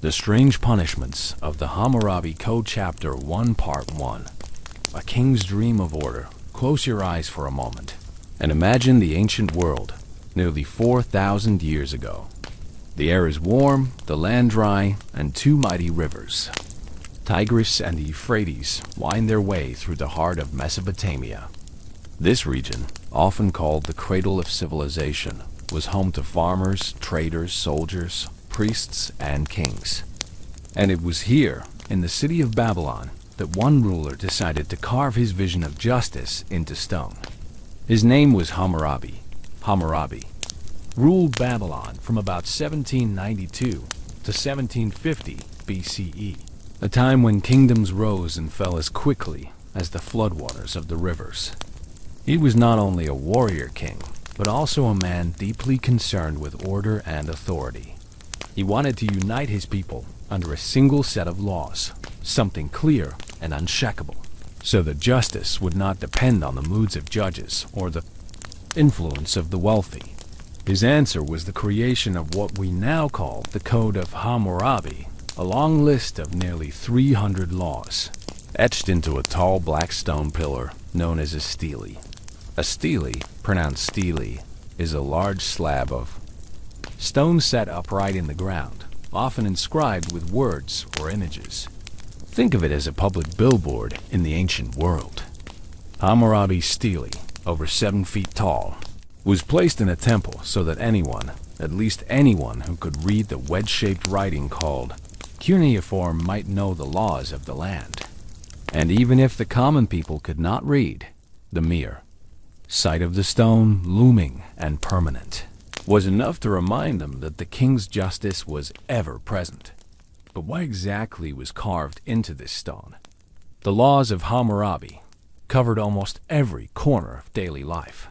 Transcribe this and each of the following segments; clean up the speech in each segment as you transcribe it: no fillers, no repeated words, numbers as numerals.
The Strange Punishments of the Hammurabi Code Chapter 1 Part 1. A King's Dream of Order. Close your eyes for a moment and imagine the ancient world, nearly 4,000 years ago. The air is warm, the land dry, and two mighty rivers, Tigris and the Euphrates, wind their way through the heart of Mesopotamia. This region, often called the cradle of civilization, was home to farmers, traders, soldiers, priests, and kings. And it was here, in the city of Babylon, that one ruler decided to carve his vision of justice into stone. His name was Hammurabi. Hammurabi ruled Babylon from about 1792 to 1750 BCE, a time when kingdoms rose and fell as quickly as the floodwaters of the rivers. He was not only a warrior king, but also a man deeply concerned with order and authority. He wanted to unite his people under a single set of laws, something clear and unshakable, so that justice would not depend on the moods of judges or the influence of the wealthy. His answer was the creation of what we now call the Code of Hammurabi, a long list of nearly 300 laws, etched into a tall black stone pillar known as a stele. A stele, pronounced stele, is a large slab of stone set upright in the ground, often inscribed with words or images. Think of it as a public billboard in the ancient world. Hammurabi's stele, over 7 feet tall, was placed in a temple so that anyone, at least anyone who could read the wedge-shaped writing called cuneiform, might know the laws of the land. And even if the common people could not read, the mere sight of the stone, looming and permanent, was enough to remind them that the king's justice was ever present. But what exactly was carved into this stone? The laws of Hammurabi covered almost every corner of daily life.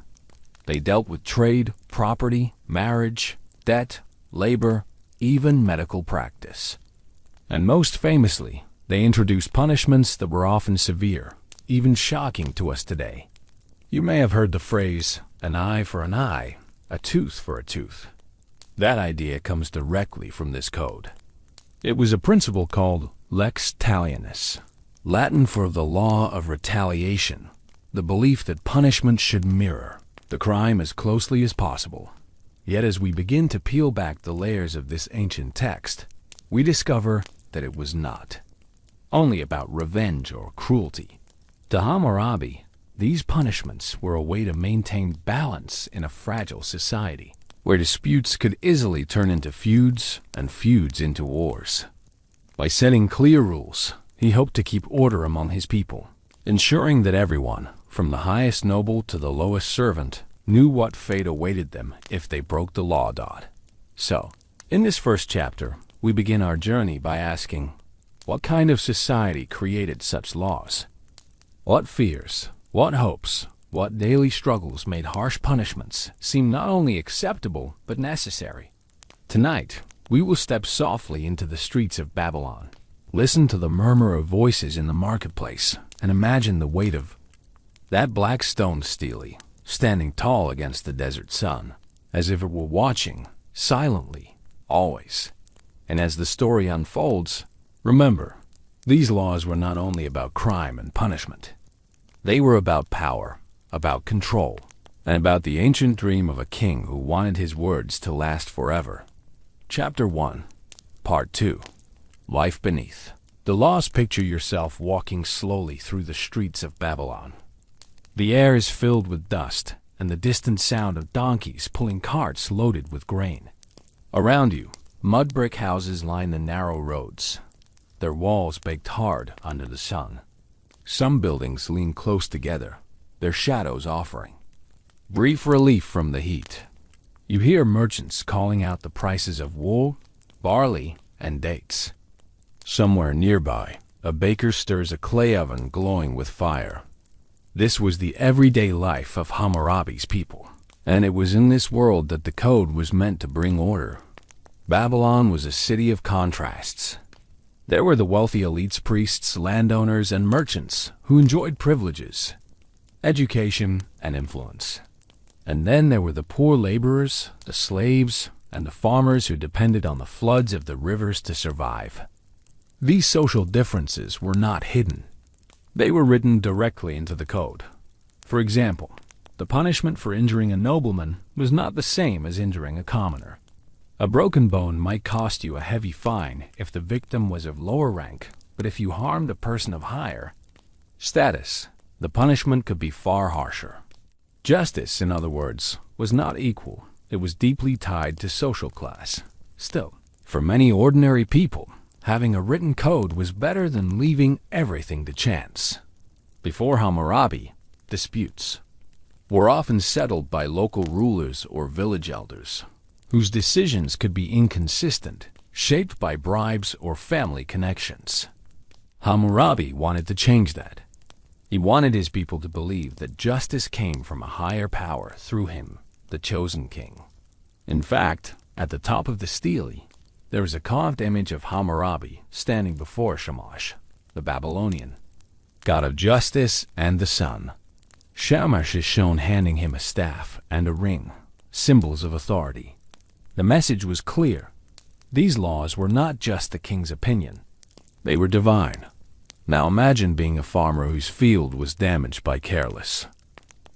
They dealt with trade, property, marriage, debt, labor, even medical practice. And most famously, they introduced punishments that were often severe, even shocking to us today. You may have heard the phrase, an eye for an eye, a tooth for a tooth. That idea comes directly from this code. It was a principle called lex talionis, Latin for the law of retaliation, the belief that punishment should mirror the crime as closely as possible. Yet as we begin to peel back the layers of this ancient text, we discover that it was not only about revenge or cruelty. To Hammurabi, these punishments were a way to maintain balance in a fragile society, where disputes could easily turn into feuds and feuds into wars. By setting clear rules, he hoped to keep order among his people, ensuring that everyone, from the highest noble to the lowest servant, knew what fate awaited them if they broke the law. So, in this first chapter, we begin our journey by asking, what kind of society created such laws? What fears, what hopes, what daily struggles made harsh punishments seem not only acceptable but necessary? Tonight, we will step softly into the streets of Babylon, listen to the murmur of voices in the marketplace, and imagine the weight of that black stone stele standing tall against the desert sun, as if it were watching, silently, always. And as the story unfolds, remember, these laws were not only about crime and punishment. They were about power, about control, and about the ancient dream of a king who wanted his words to last forever. Chapter 1, Part 2. Life Beneath. The laws picture yourself walking slowly through the streets of Babylon. The air is filled with dust and the distant sound of donkeys pulling carts loaded with grain. Around you, mud brick houses line the narrow roads, their walls baked hard under the sun. Some buildings lean close together, their shadows offering brief relief from the heat. You hear merchants calling out the prices of wool, barley, and dates. Somewhere nearby, a baker stirs a clay oven glowing with fire. This was the everyday life of Hammurabi's people, and it was in this world that the code was meant to bring order. Babylon was a city of contrasts. There were the wealthy elites, priests, landowners, and merchants who enjoyed privileges, education, and influence. And then there were the poor laborers, the slaves, and the farmers who depended on the floods of the rivers to survive. These social differences were not hidden. They were written directly into the code. For example, the punishment for injuring a nobleman was not the same as injuring a commoner. A broken bone might cost you a heavy fine if the victim was of lower rank, but if you harmed a person of higher status, the punishment could be far harsher. Justice, in other words, was not equal. It was deeply tied to social class. Still, for many ordinary people, having a written code was better than leaving everything to chance. Before Hammurabi, disputes were often settled by local rulers or village elders, whose decisions could be inconsistent, shaped by bribes or family connections. Hammurabi wanted to change that. He wanted his people to believe that justice came from a higher power through him, the chosen king. In fact, at the top of the stele, there is a carved image of Hammurabi standing before Shamash, the Babylonian god of justice and the sun. Shamash is shown handing him a staff and a ring, symbols of authority. The message was clear. These laws were not just the king's opinion. They were divine. Now imagine being a farmer whose field was damaged by careless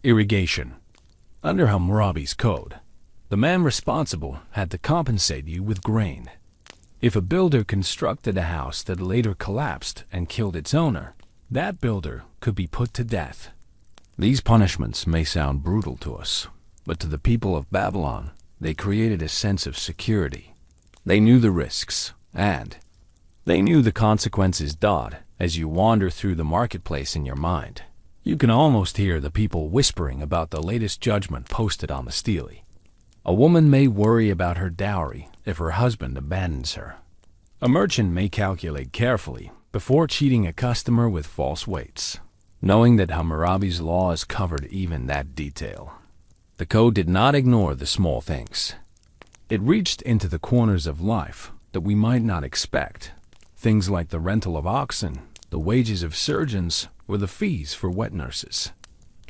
irrigation. Under Hammurabi's code, the man responsible had to compensate you with grain. If a builder constructed a house that later collapsed and killed its owner, that builder could be put to death. These punishments may sound brutal to us, but to the people of Babylon, they created a sense of security. They knew the risks, and they knew the consequences. As you wander through the marketplace in your mind, you can almost hear the people whispering about the latest judgment posted on the stele. A woman may worry about her dowry if her husband abandons her. A merchant may calculate carefully before cheating a customer with false weights, knowing that Hammurabi's laws covered even that detail. The code did not ignore the small things. It reached into the corners of life that we might not expect. Things like the rental of oxen, the wages of surgeons, or the fees for wet nurses.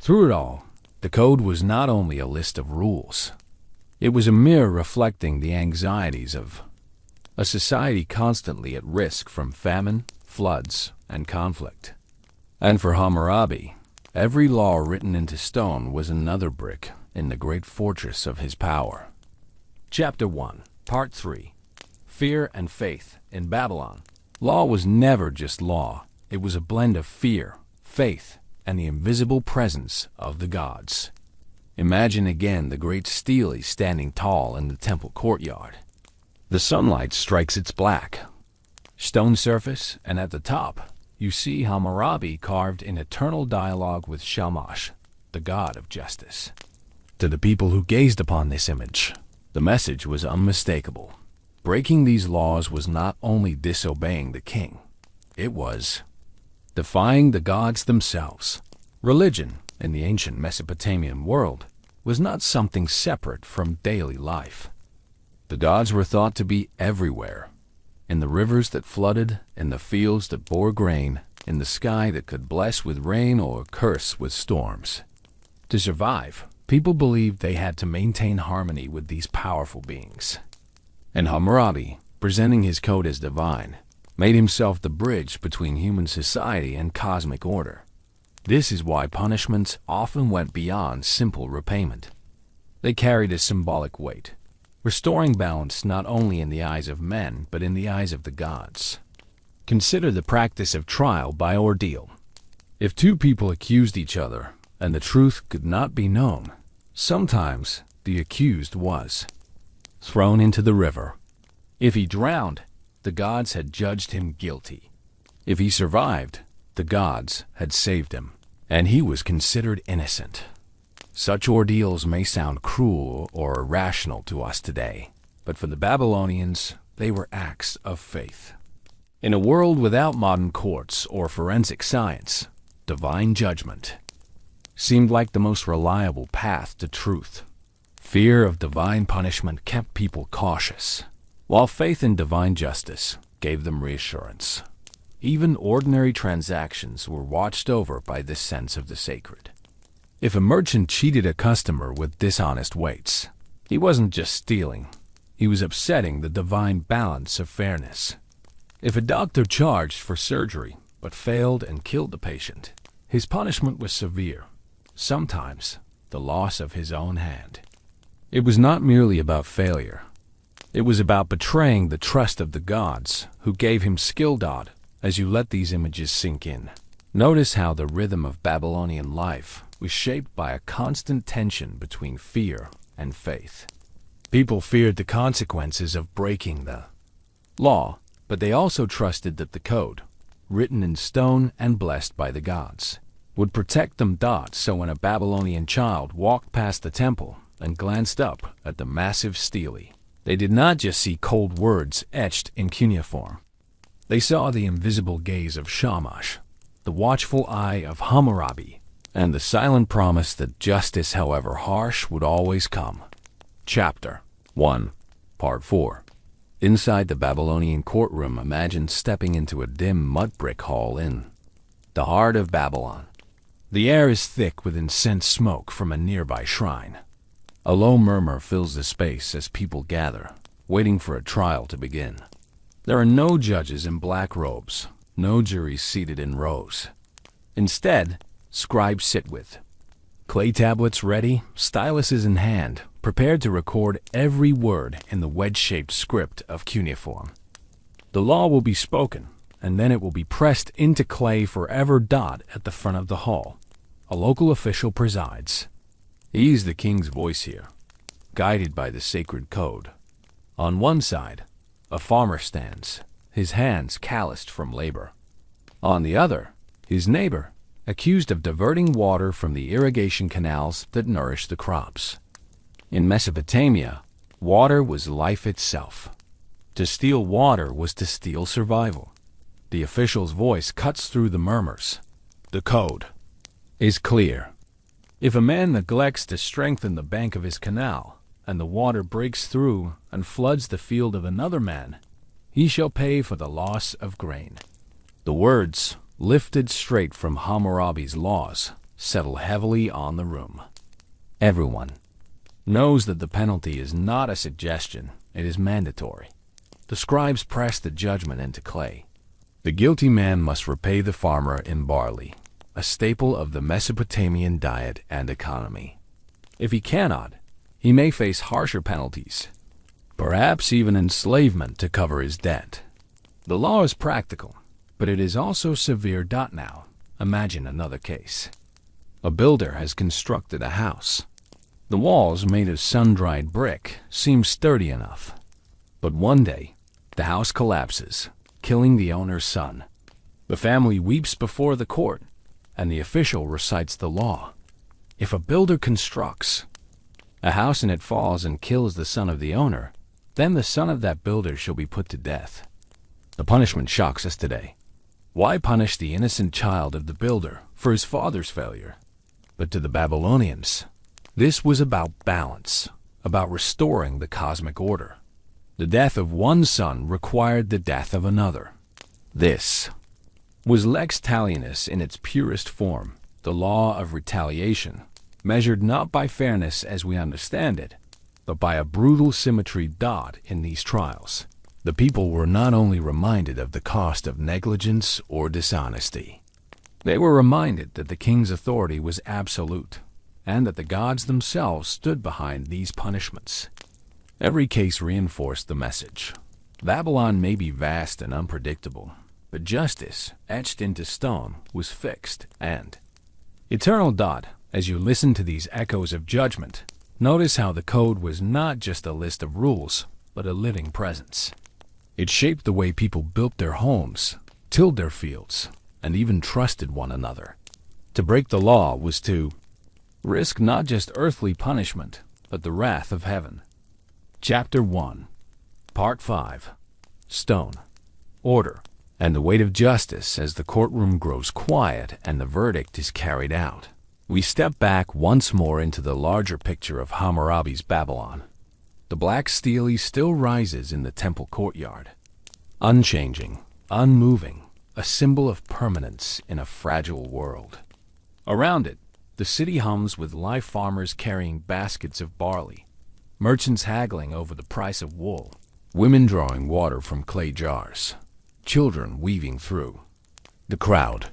Through it all, the code was not only a list of rules. It was a mirror reflecting the anxieties of a society constantly at risk from famine, floods, and conflict. And for Hammurabi, every law written into stone was another brick in the great fortress of his power. Chapter 1, Part 3. Fear and Faith in Babylon. Law was never just law. It was a blend of fear, faith, and the invisible presence of the gods. Imagine again the great stele standing tall in the temple courtyard. The sunlight strikes its black stone surface, and at the top, you see Hammurabi carved in eternal dialogue with Shamash, the god of justice. To the people who gazed upon this image, the message was unmistakable. Breaking these laws was not only disobeying the king, it was defying the gods themselves. Religion, in the ancient Mesopotamian world, was not something separate from daily life. The gods were thought to be everywhere, in the rivers that flooded, in the fields that bore grain, in the sky that could bless with rain or curse with storms. To survive, people believed they had to maintain harmony with these powerful beings. And Hammurabi, presenting his code as divine, made himself the bridge between human society and cosmic order. This is why punishments often went beyond simple repayment. They carried a symbolic weight, restoring balance not only in the eyes of men, but in the eyes of the gods. Consider the practice of trial by ordeal. If two people accused each other, and the truth could not be known, sometimes the accused was thrown into the river. If he drowned, the gods had judged him guilty. If he survived, the gods had saved him, and he was considered innocent. Such ordeals may sound cruel or irrational to us today, but for the Babylonians, they were acts of faith. In a world without modern courts or forensic science, divine judgment seemed like the most reliable path to truth. Fear of divine punishment kept people cautious, while faith in divine justice gave them reassurance. Even ordinary transactions were watched over by this sense of the sacred. If a merchant cheated a customer with dishonest weights, he wasn't just stealing. He was upsetting the divine balance of fairness. If a doctor charged for surgery but failed and killed the patient, his punishment was severe, sometimes the loss of his own hand. It was not merely about failure. It was about betraying the trust of the gods who gave him skill. As you let these images sink in, notice how the rhythm of Babylonian life was shaped by a constant tension between fear and faith. People feared the consequences of breaking the law, but they also trusted that the code, written in stone and blessed by the gods, would protect them. So when a Babylonian child walked past the temple and glanced up at the massive stele, they did not just see cold words etched in cuneiform. They saw the invisible gaze of Shamash, the watchful eye of Hammurabi, and the silent promise that justice, however harsh, would always come. Chapter 1, Part 4. Inside the Babylonian courtroom, imagine stepping into a dim mud brick hall in the heart of Babylon. The air is thick with incense smoke from a nearby shrine. A low murmur fills the space as people gather, waiting for a trial to begin. There are no judges in black robes, no juries seated in rows. Instead, scribes sit with clay tablets ready, styluses in hand, prepared to record every word in the wedge-shaped script of cuneiform. The law will be spoken, and then it will be pressed into clay forever. At the front of the hall, a local official presides. He is the king's voice here, guided by the sacred code. On one side, a farmer stands, his hands calloused from labor. On the other, his neighbor, accused of diverting water from the irrigation canals that nourish the crops. In Mesopotamia, water was life itself. To steal water was to steal survival. The official's voice cuts through the murmurs. The code is clear. If a man neglects to strengthen the bank of his canal, and the water breaks through and floods the field of another man, he shall pay for the loss of grain. The words, lifted straight from Hammurabi's laws, settle heavily on the room. Everyone knows that the penalty is not a suggestion, it is mandatory. The scribes press the judgment into clay. The guilty man must repay the farmer in barley, a staple of the Mesopotamian diet and economy. If he cannot, he may face harsher penalties, perhaps even enslavement to cover his debt. The law is practical, but it is also severe. Now, imagine another case. A builder has constructed a house. The walls, made of sun-dried brick, seem sturdy enough. But one day, the house collapses, killing the owner's son. The family weeps before the court, and the official recites the law. If a builder constructs a house and it falls and kills the son of the owner, then the son of that builder shall be put to death. The punishment shocks us today. Why punish the innocent child of the builder for his father's failure? But to the Babylonians, this was about balance, about restoring the cosmic order. The death of one son required the death of another. This was lex talionis in its purest form, the law of retaliation, measured not by fairness as we understand it, but by a brutal symmetry. In these trials, the people were not only reminded of the cost of negligence or dishonesty, they were reminded that the king's authority was absolute, and that the gods themselves stood behind these punishments. Every case reinforced the message. Babylon may be vast and unpredictable, but justice, etched into stone, was fixed and eternal. As you listen to these echoes of judgment, notice how the code was not just a list of rules, but a living presence. It shaped the way people built their homes, tilled their fields, and even trusted one another. To break the law was to risk not just earthly punishment, but the wrath of heaven. Chapter 1, Part 5. Stone, Order, and the weight of justice as the courtroom grows quiet and the verdict is carried out. We step back once more into the larger picture of Hammurabi's Babylon. The black stele still rises in the temple courtyard, unchanging, unmoving, a symbol of permanence in a fragile world. Around it, the city hums with live farmers carrying baskets of barley. merchants haggling over the price of wool, women drawing water from clay jars, children weaving through the crowd.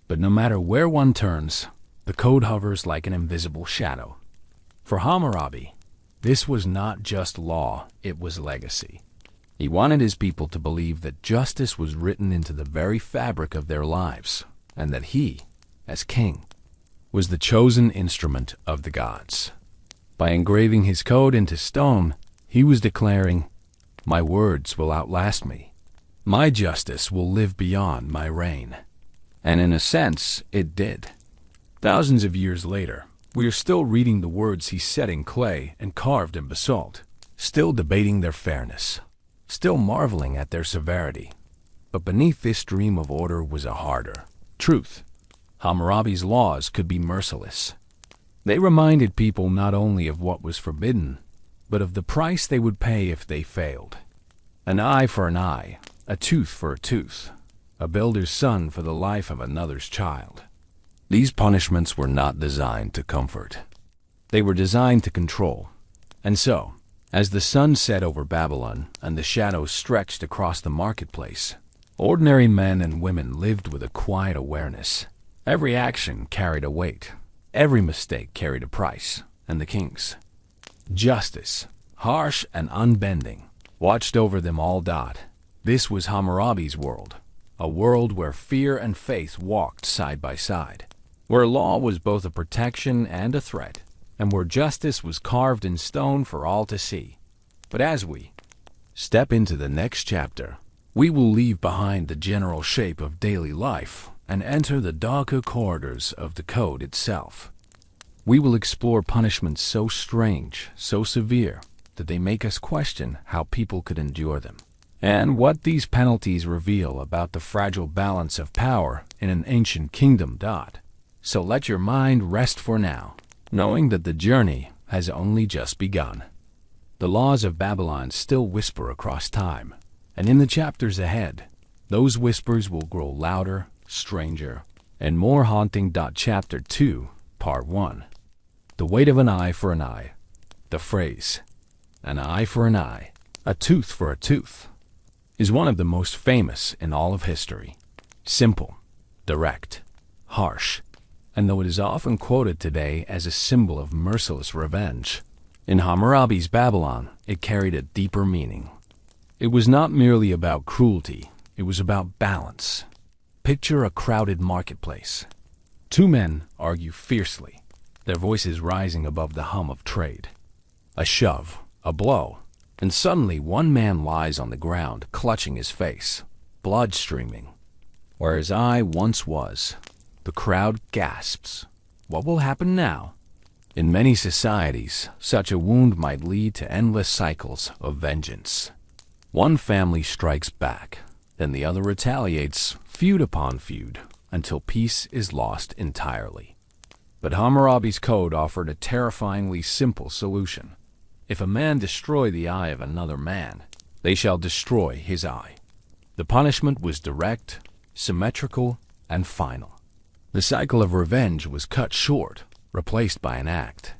But no matter where one turns, the code hovers like an invisible shadow. For Hammurabi, this was not just law, it was legacy. He wanted his people to believe that justice was written into the very fabric of their lives, and that he, as king, was the chosen instrument of the gods. By engraving his code into stone, he was declaring, "My words will outlast me. My justice will live beyond my reign." And in a sense, it did. Thousands of years later, we are still reading the words he set in clay and carved in basalt, still debating their fairness, still marveling at their severity. But beneath this dream of order was a harder truth. Hammurabi's laws could be merciless. They reminded people not only of what was forbidden, but of the price they would pay if they failed. An eye for an eye, a tooth for a tooth, a builder's son for the life of another's child. These punishments were not designed to comfort. They were designed to control. And so, as the sun set over Babylon and the shadows stretched across the marketplace, ordinary men and women lived with a quiet awareness. Every action carried a weight. Every mistake carried a price. And the king's justice, harsh and unbending, watched over them all. This was Hammurabi's world, a world where fear and faith walked side by side, where law was both a protection and a threat, and where justice was carved in stone for all to see. But as we step into the next chapter, we will leave behind the general shape of daily life and enter the darker corridors of the code itself. We will explore punishments so strange, so severe, that they make us question how people could endure them, and what these penalties reveal about the fragile balance of power in an ancient kingdom. So let your mind rest for now, knowing that the journey has only just begun. The laws of Babylon still whisper across time, and in the chapters ahead, those whispers will grow louder, stranger, and more haunting. Chapter 2, Part 1. The weight of an eye for an eye. The phrase, "an eye for an eye, a tooth for a tooth," is one of the most famous in all of history. Simple, direct, harsh, and though it is often quoted today as a symbol of merciless revenge, in Hammurabi's Babylon, it carried a deeper meaning. It was not merely about cruelty, it was about balance. Picture a crowded marketplace. Two men argue fiercely, their voices rising above the hum of trade. A shove, a blow, and suddenly one man lies on the ground, clutching his face, blood streaming. Where his eye once was, the crowd gasps. What will happen now? In many societies, such a wound might lead to endless cycles of vengeance. One family strikes back, then the other retaliates, feud upon feud, until peace is lost entirely. But Hammurabi's code offered a terrifyingly simple solution. If a man destroy the eye of another man, they shall destroy his eye. The punishment was direct, symmetrical, and final. The cycle of revenge was cut short, replaced by an act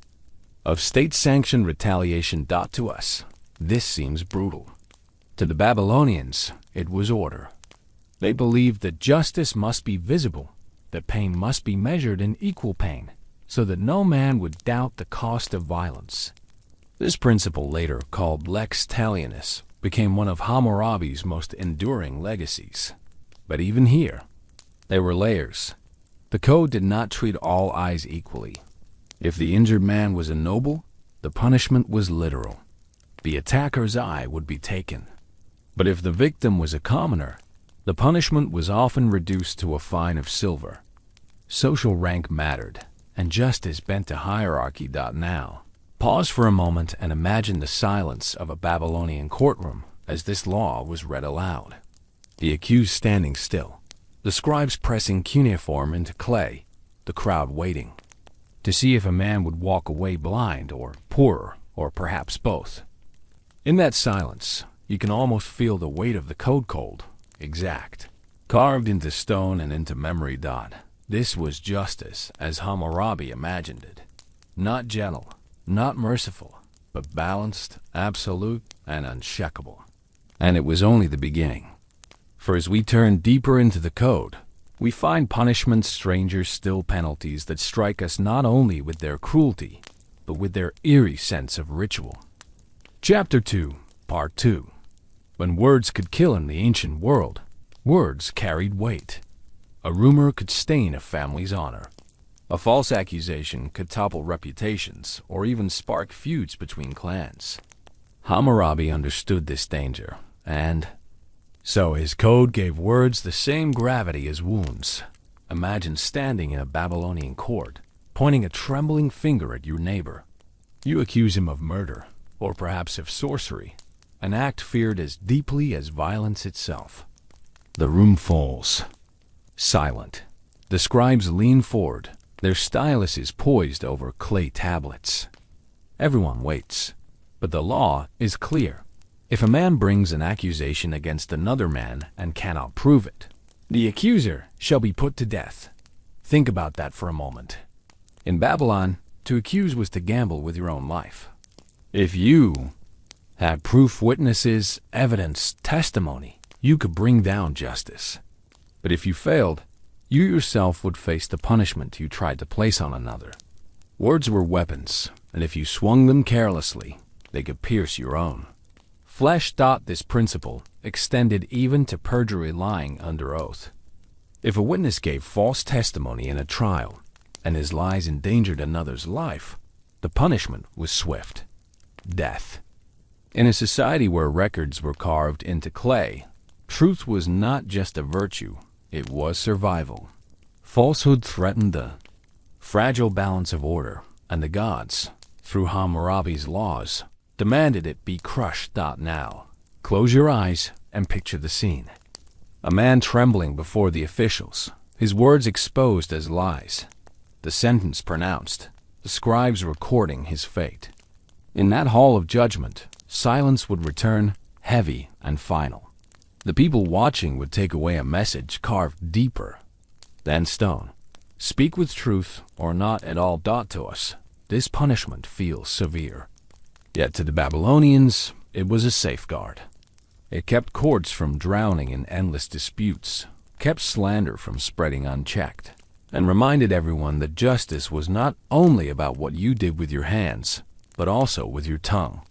of state-sanctioned retaliation. To us, this seems brutal. To the Babylonians, it was order. They believed that justice must be visible, that pain must be measured in equal pain, so that no man would doubt the cost of violence. This principle, later called lex talionis, became one of Hammurabi's most enduring legacies. But even here, there were layers. The code did not treat all eyes equally. If the injured man was a noble, the punishment was literal. The attacker's eye would be taken. But if the victim was a commoner, the punishment was often reduced to a fine of silver. Social rank mattered, and justice bent to hierarchy. Now, pause for a moment and imagine the silence of a Babylonian courtroom as this law was read aloud. The accused standing still, the scribes pressing cuneiform into clay, the crowd waiting to see if a man would walk away blind or poorer, or perhaps both. In that silence, you can almost feel the weight of the code, cold, exact, carved into stone and into memory. This was justice as Hammurabi imagined it. Not gentle, not merciful, but balanced, absolute, and unshakable. And it was only the beginning. For as we turn deeper into the code, we find punishments stranger still, penalties that strike us not only with their cruelty, but with their eerie sense of ritual. Chapter 2, Part 2. When words could kill in the ancient world, words carried weight. A rumor could stain a family's honor. A false accusation could topple reputations or even spark feuds between clans. Hammurabi understood this danger, and so his code gave words the same gravity as wounds. Imagine standing in a Babylonian court, pointing a trembling finger at your neighbor. You accuse him of murder, or perhaps of sorcery, an act feared as deeply as violence itself. The room falls. Silent. The scribes lean forward, their styluses poised over clay tablets. Everyone waits, but the law is clear. If a man brings an accusation against another man and cannot prove it, the accuser shall be put to death. Think about that for a moment. In Babylon, to accuse was to gamble with your own life. If you had proof, witnesses, evidence, testimony, you could bring down justice. But if you failed, you yourself would face the punishment you tried to place on another. Words were weapons, and if you swung them carelessly, they could pierce your own. Flesh taught this principle extended even to perjury, lying under oath. If a witness gave false testimony in a trial, and his lies endangered another's life, the punishment was swift: death. In a society where records were carved into clay, truth was not just a virtue, it was survival. Falsehood threatened the fragile balance of order, and the gods, through Hammurabi's laws, demanded it be crushed. Now, close your eyes and picture the scene. A man trembling before the officials, his words exposed as lies. The sentence pronounced, the scribes recording his fate. In that hall of judgment, silence would return, heavy and final. The people watching would take away a message carved deeper than stone. Speak with truth or not at all. To us, this punishment feels severe. Yet to the Babylonians, it was a safeguard. It kept courts from drowning in endless disputes, kept slander from spreading unchecked, and reminded everyone that justice was not only about what you did with your hands, but also with your tongue.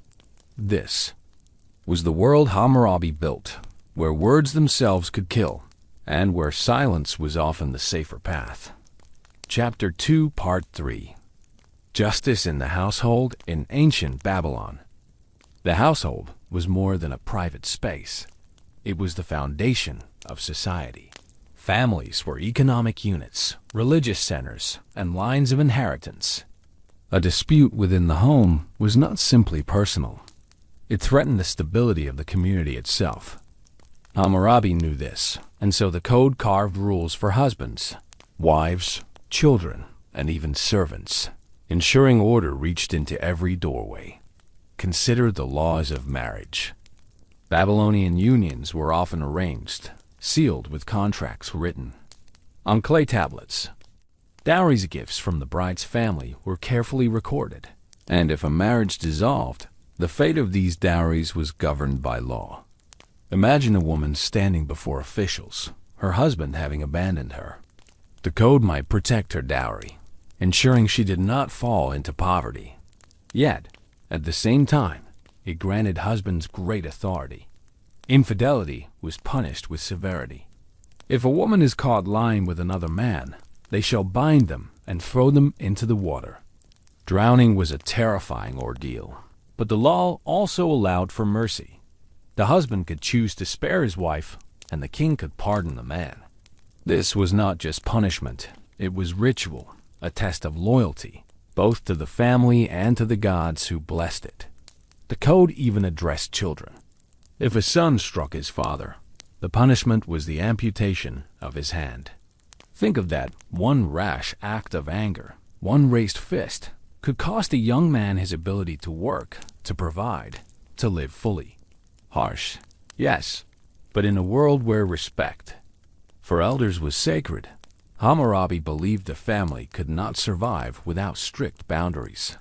This was the world Hammurabi built, where words themselves could kill, and where silence was often the safer path. Chapter 2, Part 3. Justice in the household in ancient Babylon. The household was more than a private space. It was the foundation of society. Families were economic units, religious centers, and lines of inheritance. A dispute within the home was not simply personal. It threatened the stability of the community itself. Hammurabi knew this, and so the code carved rules for husbands, wives, children, and even servants, ensuring order reached into every doorway. Consider the laws of marriage. Babylonian unions were often arranged, sealed with contracts written on clay tablets. Dowries, gifts from the bride's family, were carefully recorded, and if a marriage dissolved, the fate of these dowries was governed by law. Imagine a woman standing before officials, her husband having abandoned her. The code might protect her dowry, ensuring she did not fall into poverty. Yet, at the same time, it granted husbands great authority. Infidelity was punished with severity. If a woman is caught lying with another man, they shall bind them and throw them into the water. Drowning was a terrifying ordeal, but the law also allowed for mercy. The husband could choose to spare his wife, and the king could pardon the man. This was not just punishment, it was ritual, a test of loyalty, both to the family and to the gods who blessed it. The code even addressed children. If a son struck his father, the punishment was the amputation of his hand. Think of that: one rash act of anger, one raised fist, could cost a young man his ability to work, to provide, to live fully. Harsh, yes, but in a world where respect for elders was sacred, Hammurabi believed the family could not survive without strict boundaries.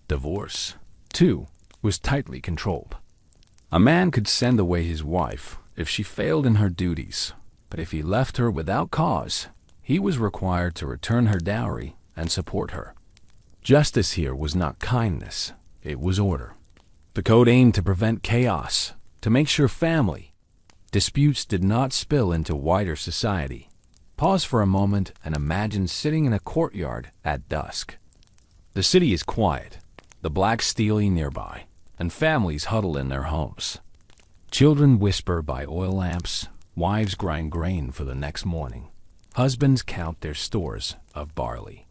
Divorce, too, was tightly controlled. A man could send away his wife if she failed in her duties, but if he left her without cause, he was required to return her dowry and support her. Justice here was not kindness, it was order. The code aimed to prevent chaos, to make sure family disputes did not spill into wider society. Pause for a moment and imagine sitting in a courtyard at dusk. The city is quiet, the black stele nearby, and families huddle in their homes. Children whisper by oil lamps, wives grind grain for the next morning, husbands count their stores of barley.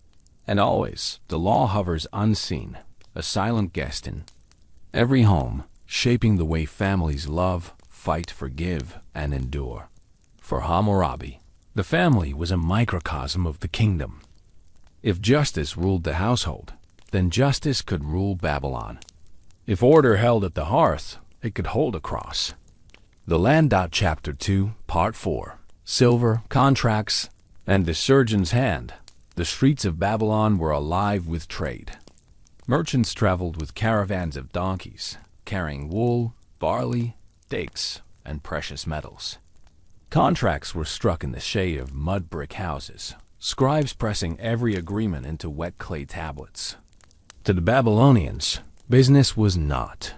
And always, the law hovers unseen, a silent guest in every home, shaping the way families love, fight, forgive, and endure. For Hammurabi, the family was a microcosm of the kingdom. If justice ruled the household, then justice could rule Babylon. If order held at the hearth, it could hold a cross. The Land. Chapter 2, Part 4. Silver, contracts, and the surgeon's hand. The streets of Babylon were alive with trade. Merchants traveled with caravans of donkeys, carrying wool, barley, dates, and precious metals. Contracts were struck in the shade of mud brick houses, scribes pressing every agreement into wet clay tablets. To the Babylonians, business was not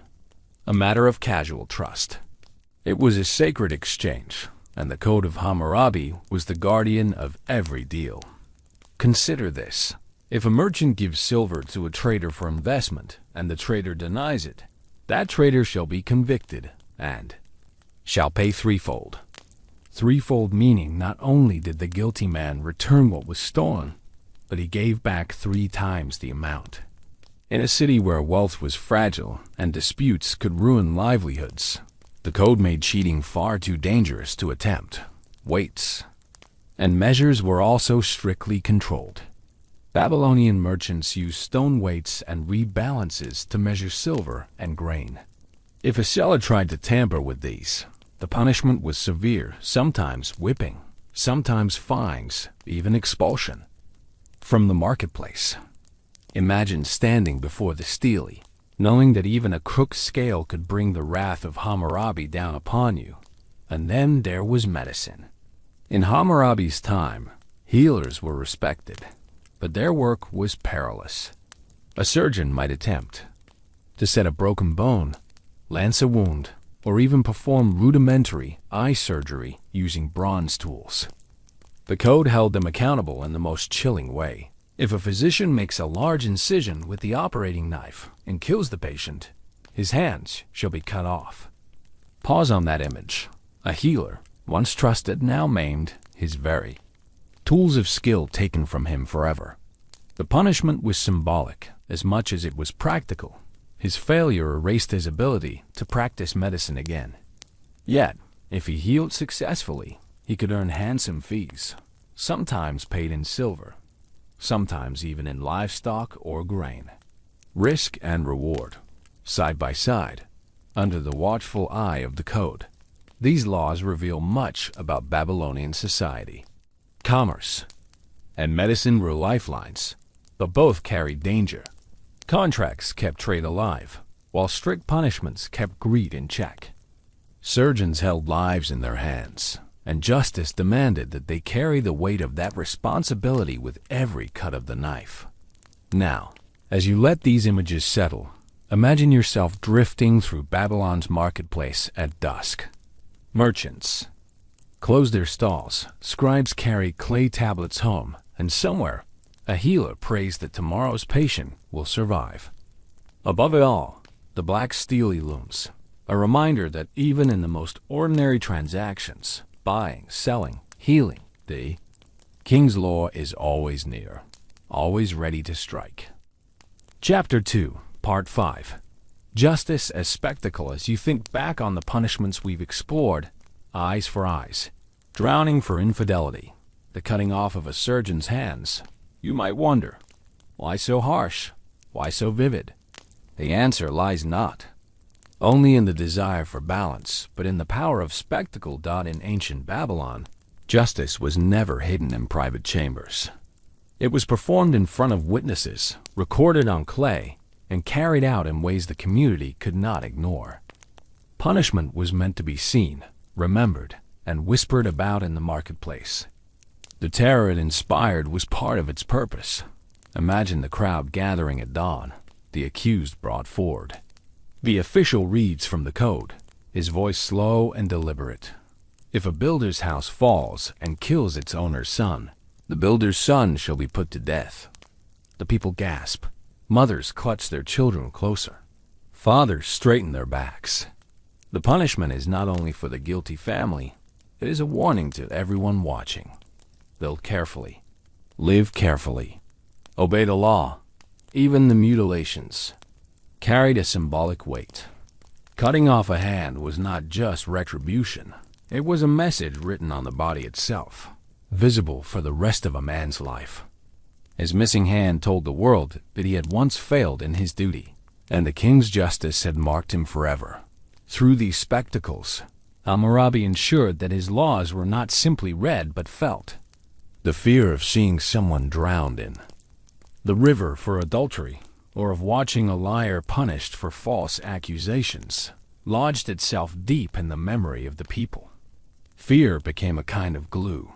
a matter of casual trust. It was a sacred exchange, and the Code of Hammurabi was the guardian of every deal. Consider this. If a merchant gives silver to a trader for investment, and the trader denies it, that trader shall be convicted and shall pay threefold. Threefold meaning not only did the guilty man return what was stolen, but he gave back 3 times the amount. In a city where wealth was fragile and disputes could ruin livelihoods, the code made cheating far too dangerous to attempt. Weights and measures were also strictly controlled. Babylonian merchants used stone weights and reed balances to measure silver and grain. If a seller tried to tamper with these, the punishment was severe, sometimes whipping, sometimes fines, even expulsion from the marketplace. Imagine standing before the stele, knowing that even a crooked scale could bring the wrath of Hammurabi down upon you. And then there was medicine. In Hammurabi's time, healers were respected, but their work was perilous. A surgeon might attempt to set a broken bone, lance a wound, or even perform rudimentary eye surgery using bronze tools. The code held them accountable in the most chilling way. If a physician makes a large incision with the operating knife and kills the patient, his hands shall be cut off. Pause on that image. A healer, once trusted, now maimed, his very tools of skill taken from him forever. The punishment was symbolic as much as it was practical. His failure erased his ability to practice medicine again. Yet, if he healed successfully, he could earn handsome fees, sometimes paid in silver, sometimes even in livestock or grain. Risk and reward, side by side, under the watchful eye of the code. These laws reveal much about Babylonian society. Commerce and medicine were lifelines, but both carried danger. Contracts kept trade alive, while strict punishments kept greed in check. Surgeons held lives in their hands, and justice demanded that they carry the weight of that responsibility with every cut of the knife. Now, as you let these images settle, imagine yourself drifting through Babylon's marketplace at dusk. Merchants close their stalls, scribes carry clay tablets home, and somewhere, a healer prays that tomorrow's patient will survive. Above it all, the black stele looms, a reminder that even in the most ordinary transactions, buying, selling, healing, the king's law is always near, always ready to strike. Chapter 2, Part 5. Justice as spectacle. As you think back on the punishments we've explored, eyes for eyes, drowning for infidelity, the cutting off of a surgeon's hands, you might wonder, why so harsh? Why so vivid? The answer lies not only in the desire for balance, but in the power of spectacle. In ancient Babylon, justice was never hidden in private chambers. It was performed in front of witnesses, recorded on clay, and carried out in ways the community could not ignore. Punishment was meant to be seen, remembered, and whispered about in the marketplace. The terror it inspired was part of its purpose. Imagine the crowd gathering at dawn, the accused brought forward. The official reads from the code, his voice slow and deliberate. If a builder's house falls and kills its owner's son, the builder's son shall be put to death. The people gasp. Mothers clutch their children closer. Fathers straighten their backs. The punishment is not only for the guilty family, it is a warning to everyone watching. Build carefully. Live carefully. Obey the law. Even the mutilations carried a symbolic weight. Cutting off a hand was not just retribution. It was a message written on the body itself, visible for the rest of a man's life. His missing hand told the world that he had once failed in his duty, and the king's justice had marked him forever. Through these spectacles, Hammurabi ensured that his laws were not simply read but felt. The fear of seeing someone drowned in the river for adultery, or of watching a liar punished for false accusations, lodged itself deep in the memory of the people. Fear became a kind of glue,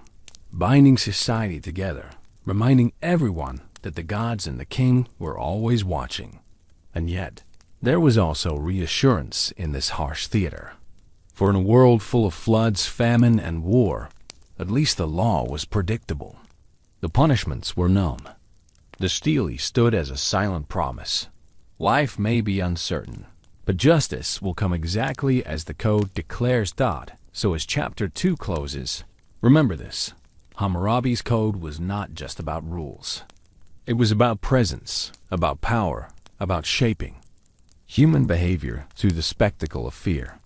binding society together, reminding everyone that the gods and the king were always watching. And yet, there was also reassurance in this harsh theater. For in a world full of floods, famine, and war, at least the law was predictable. The punishments were known. The stele stood as a silent promise. Life may be uncertain, but justice will come exactly as the code declares. So as chapter 2 closes, remember this. Hammurabi's code was not just about rules. It was about presence, about power, about shaping human behavior through the spectacle of fear.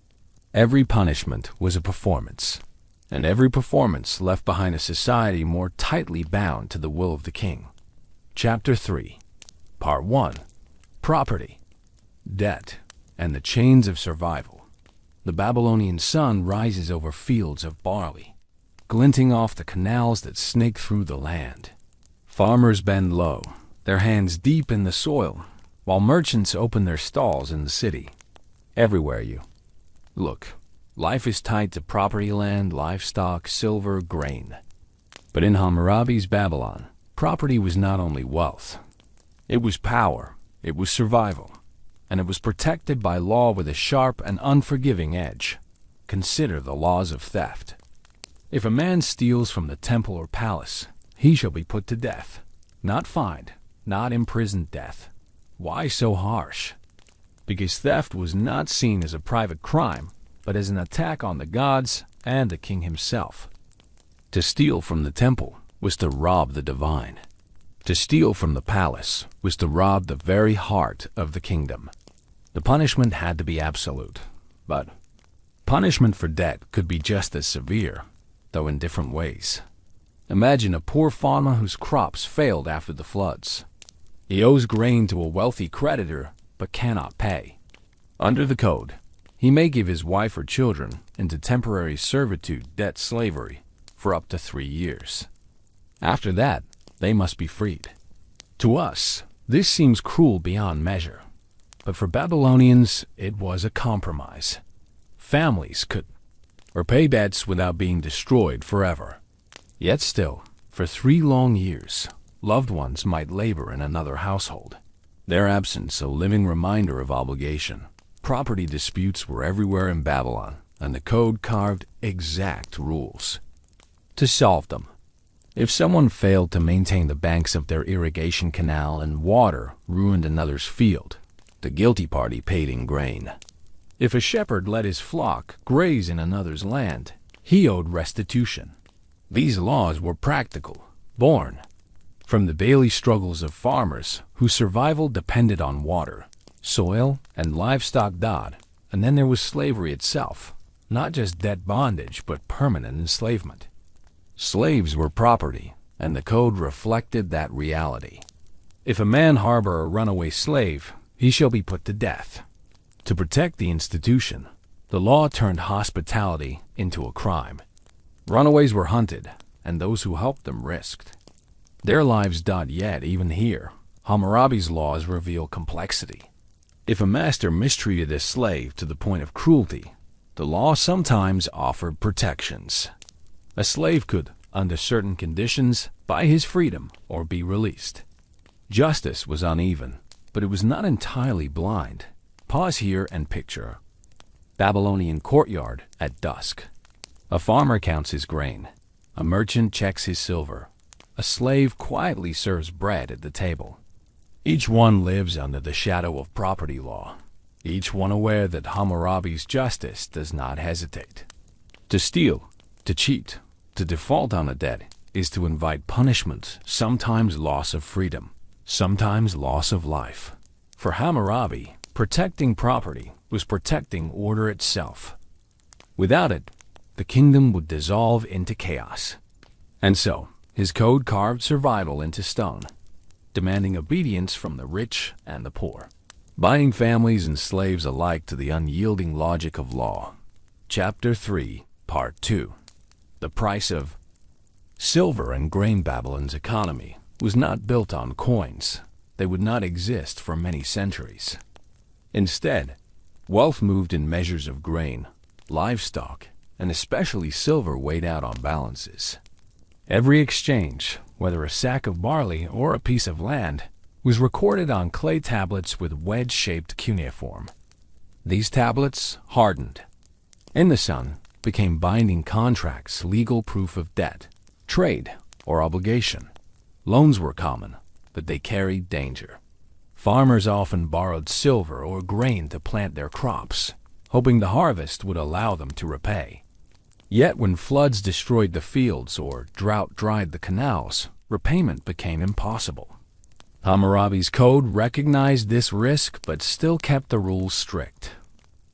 Every punishment was a performance, and every performance left behind a society more tightly bound to the will of the king. Chapter 3, Part 1, Property, Debt, and the Chains of Survival. The Babylonian sun rises over fields of barley, glinting off the canals that snake through the land. Farmers bend low, their hands deep in the soil, while merchants open their stalls in the city. Everywhere you look, life is tied to property, land, livestock, silver, grain. But in Hammurabi's Babylon, property was not only wealth. It was power, it was survival, and it was protected by law with a sharp and unforgiving edge. Consider the laws of theft. If a man steals from the temple or palace, he shall be put to death. Not fined, not imprisoned death. Why so harsh? Because theft was not seen as a private crime, but as an attack on the gods and the king himself. To steal from the temple was to rob the divine. To steal from the palace was to rob the very heart of the kingdom. The punishment had to be absolute, but punishment for debt could be just as severe, though in different ways. Imagine a poor farmer whose crops failed after the floods. He owes grain to a wealthy creditor, but cannot pay. Under the code, he may give his wife or children into temporary servitude, debt slavery, for up to 3 years. After that, they must be freed. To us, this seems cruel beyond measure, but for Babylonians, it was a compromise. Families could repay debts without being destroyed forever. Yet still, for 3 long years, loved ones might labor in another household, their absence a living reminder of obligation. Property disputes were everywhere in Babylon, and the code carved exact rules to solve them. If someone failed to maintain the banks of their irrigation canal and water ruined another's field, the guilty party paid in grain. If a shepherd let his flock graze in another's land, he owed restitution. These laws were practical, born from the daily struggles of farmers whose survival depended on water, soil, and livestock. And then there was slavery itself, not just debt bondage, but permanent enslavement. Slaves were property, and the code reflected that reality. If a man harbor a runaway slave, he shall be put to death. To protect the institution, the law turned hospitality into a crime. Runaways were hunted, and those who helped them risked their lives. Yet, even here, Hammurabi's laws reveal complexity. If a master mistreated a slave to the point of cruelty, the law sometimes offered protections. A slave could, under certain conditions, buy his freedom or be released. Justice was uneven, but it was not entirely blind. Pause here and picture Babylonian courtyard at dusk. A farmer counts his grain. A merchant checks his silver. A slave quietly serves bread at the table. Each one lives under the shadow of property law, each one aware that Hammurabi's justice does not hesitate. To steal, to cheat, to default on a debt is to invite punishment, sometimes loss of freedom, sometimes loss of life. For Hammurabi, protecting property was protecting order itself. Without it, the kingdom would dissolve into chaos. And so, his code carved survival into stone, demanding obedience from the rich and the poor, binding families and slaves alike to the unyielding logic of law. Chapter 3, Part 2. The price of silver and grain. Babylon's economy was not built on coins. They would not exist for many centuries. Instead, wealth moved in measures of grain, livestock, and especially silver weighed out on balances. Every exchange, whether a sack of barley or a piece of land, was recorded on clay tablets with wedge-shaped cuneiform. These tablets hardened. In the sun, became binding contracts, legal proof of debt, trade, or obligation. Loans were common, but they carried danger. Farmers often borrowed silver or grain to plant their crops, hoping the harvest would allow them to repay. Yet when floods destroyed the fields or drought dried the canals, repayment became impossible. Hammurabi's code recognized this risk but still kept the rules strict.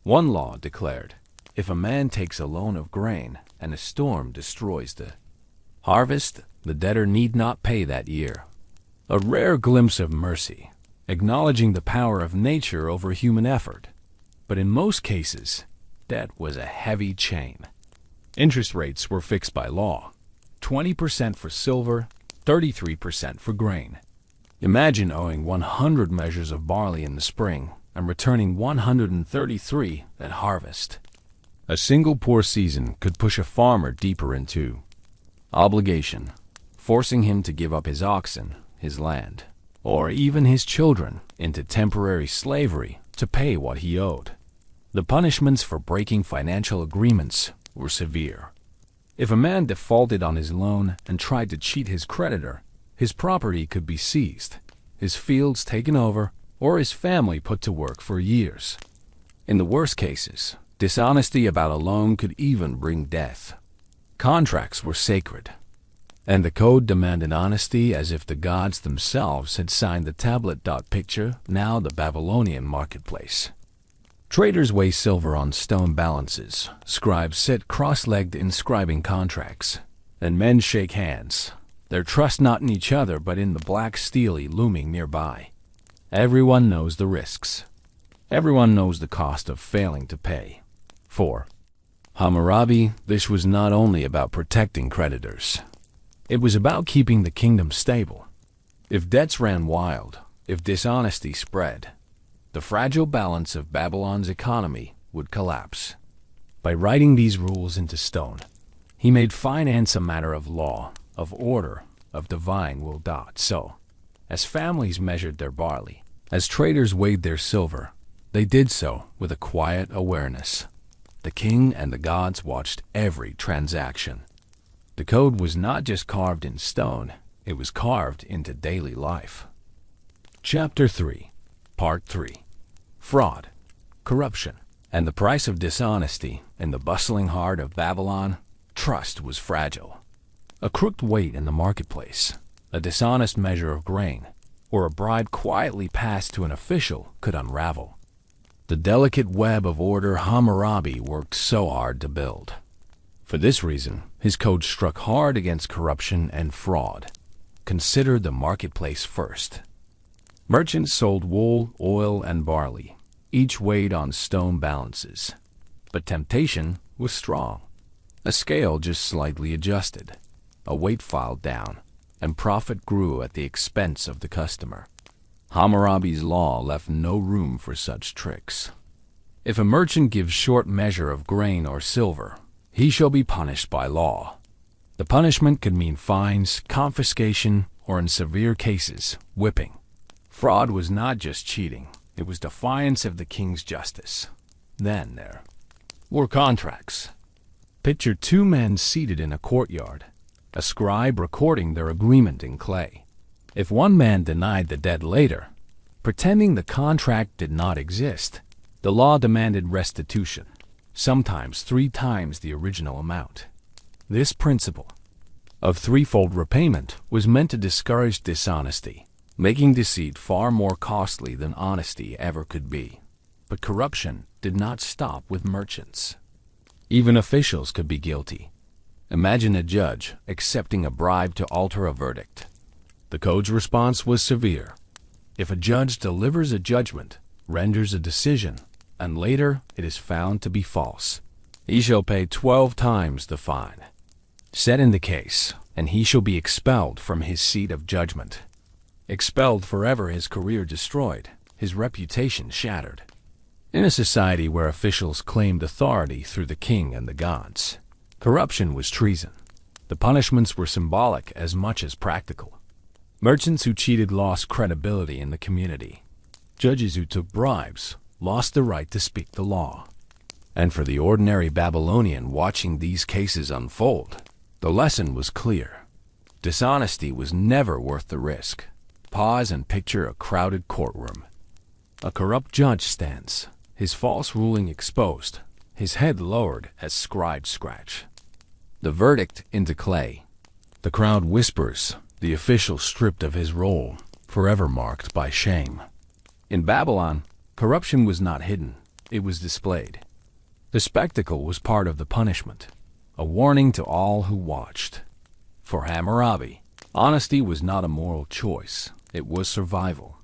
One law declared, if a man takes a loan of grain and a storm destroys the harvest, the debtor need not pay that year. A rare glimpse of mercy, acknowledging the power of nature over human effort. But in most cases, debt was a heavy chain. Interest rates were fixed by law, 20% for silver, 33% for grain. Imagine owing 100 measures of barley in the spring and returning 133 at harvest. A single poor season could push a farmer deeper into obligation, forcing him to give up his oxen, his land, or even his children into temporary slavery to pay what he owed. The punishments for breaking financial agreements were severe. If a man defaulted on his loan and tried to cheat his creditor, his property could be seized, his fields taken over, or his family put to work for years. In the worst cases, dishonesty about a loan could even bring death. Contracts were sacred, and the code demanded honesty as if the gods themselves had signed the tablet. Picture now the Babylonian marketplace. Traders weigh silver on stone balances, scribes sit cross-legged inscribing contracts, and men shake hands, their trust not in each other but in the black steel looming nearby. Everyone knows the risks. Everyone knows the cost of failing to pay. For Hammurabi, this was not only about protecting creditors. It was about keeping the kingdom stable. If debts ran wild, if dishonesty spread, the fragile balance of Babylon's economy would collapse. By writing these rules into stone, he made finance a matter of law, of order, of divine will. So, as families measured their barley, as traders weighed their silver, they did so with a quiet awareness. The king and the gods watched every transaction. The code was not just carved in stone, it was carved into daily life. Chapter 3, Part 3. Fraud, corruption, and the price of dishonesty. In the bustling heart of Babylon, trust was fragile. A crooked weight in the marketplace, a dishonest measure of grain, or a bribe quietly passed to an official could unravel the delicate web of order Hammurabi worked so hard to build. For this reason, his code struck hard against corruption and fraud. Consider the marketplace first. Merchants sold wool, oil, and barley, each weighed on stone balances. But temptation was strong. A scale just slightly adjusted, a weight filed down, and profit grew at the expense of the customer. Hammurabi's law left no room for such tricks. If a merchant gives short measure of grain or silver, he shall be punished by law. The punishment could mean fines, confiscation, or in severe cases, whipping. Fraud was not just cheating, it was defiance of the king's justice. Then there were contracts. Picture two men seated in a courtyard, a scribe recording their agreement in clay. If one man denied the debt later, pretending the contract did not exist, the law demanded restitution, sometimes 3 times the original amount. This principle of threefold repayment was meant to discourage dishonesty, making deceit far more costly than honesty ever could be. But corruption did not stop with merchants. Even officials could be guilty. Imagine a judge accepting a bribe to alter a verdict. The code's response was severe. If a judge delivers a judgment, renders a decision, and later it is found to be false, he shall pay 12 times the fine set in the case, and he shall be expelled from his seat of judgment. Expelled forever, his career destroyed, his reputation shattered. In a society where officials claimed authority through the king and the gods, corruption was treason. The punishments were symbolic as much as practical. Merchants who cheated lost credibility in the community. Judges who took bribes lost the right to speak the law. And for the ordinary Babylonian watching these cases unfold, the lesson was clear. Dishonesty was never worth the risk. Pause and picture a crowded courtroom. A corrupt judge stands, his false ruling exposed, his head lowered as scribes scratch the verdict into clay. The crowd whispers, the official stripped of his role, forever marked by shame. In Babylon, corruption was not hidden, it was displayed. The spectacle was part of the punishment, a warning to all who watched. For Hammurabi, honesty was not a moral choice, it was survival.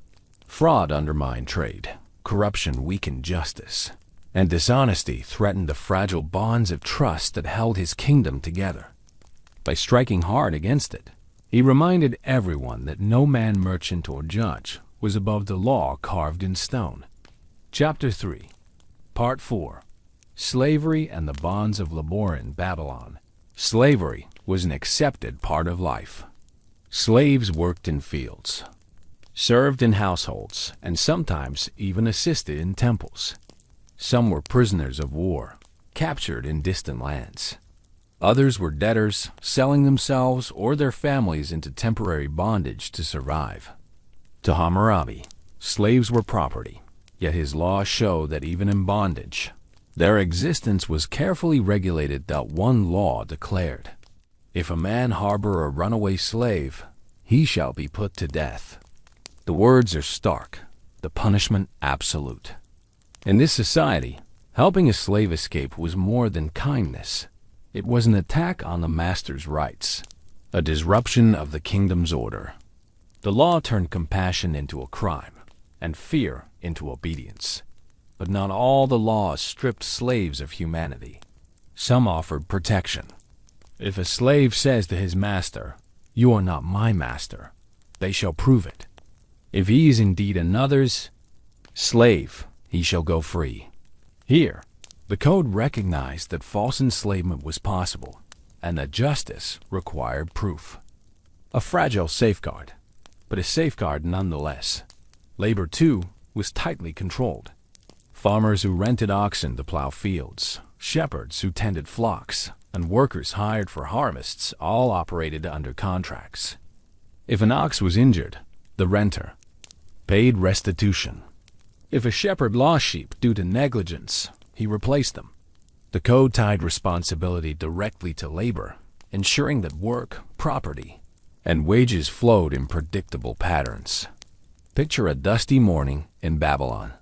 Fraud undermined trade, corruption weakened justice, and dishonesty threatened the fragile bonds of trust that held his kingdom together. By striking hard against it, he reminded everyone that no man, merchant, or judge was above the law carved in stone. Chapter 3, Part 4. Slavery and the bonds of labor in Babylon. Slavery was an accepted part of life. Slaves worked in fields, served in households, and sometimes even assisted in temples. Some were prisoners of war, captured in distant lands. Others were debtors, selling themselves or their families into temporary bondage to survive. To Hammurabi, slaves were property, yet his laws show that even in bondage, their existence was carefully regulated. That one law declared, if a man harbor a runaway slave, he shall be put to death. The words are stark, the punishment absolute. In this society, helping a slave escape was more than kindness. It was an attack on the master's rights, a disruption of the kingdom's order. The law turned compassion into a crime, and fear into obedience. But not all the laws stripped slaves of humanity. Some offered protection. If a slave says to his master, "You are not my master," they shall prove it. If he is indeed another's slave, he shall go free. Here, the code recognized that false enslavement was possible, and that justice required proof. A fragile safeguard, but a safeguard nonetheless. Labor, too, was tightly controlled. Farmers who rented oxen to plow fields, shepherds who tended flocks, and workers hired for harvests all operated under contracts. If an ox was injured, the renter paid restitution. If a shepherd lost sheep due to negligence, he replaced them. The code tied responsibility directly to labor, ensuring that work, property, and wages flowed in predictable patterns. Picture a dusty morning in Babylon.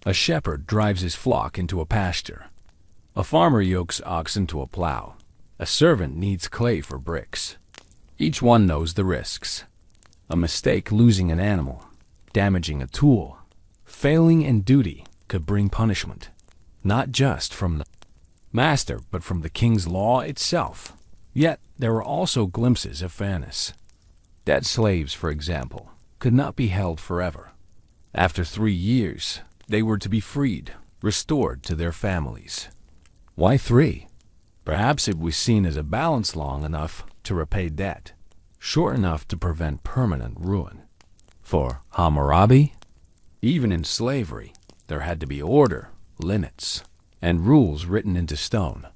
A shepherd drives his flock into a pasture. A farmer yokes oxen to a plow. A servant kneads clay for bricks. Each one knows the risks. A mistake, losing an animal, damaging a tool, failing in duty could bring punishment, not just from the master, but from the king's law itself. Yet there were also glimpses of fairness. Dead slaves, for example, could not be held forever. After 3 years, they were to be freed, restored to their families. Why 3? Perhaps it was seen as a balance long enough to repay debt, short enough to prevent permanent ruin. For Hammurabi, even in slavery, there had to be order, limits, and rules written into stone.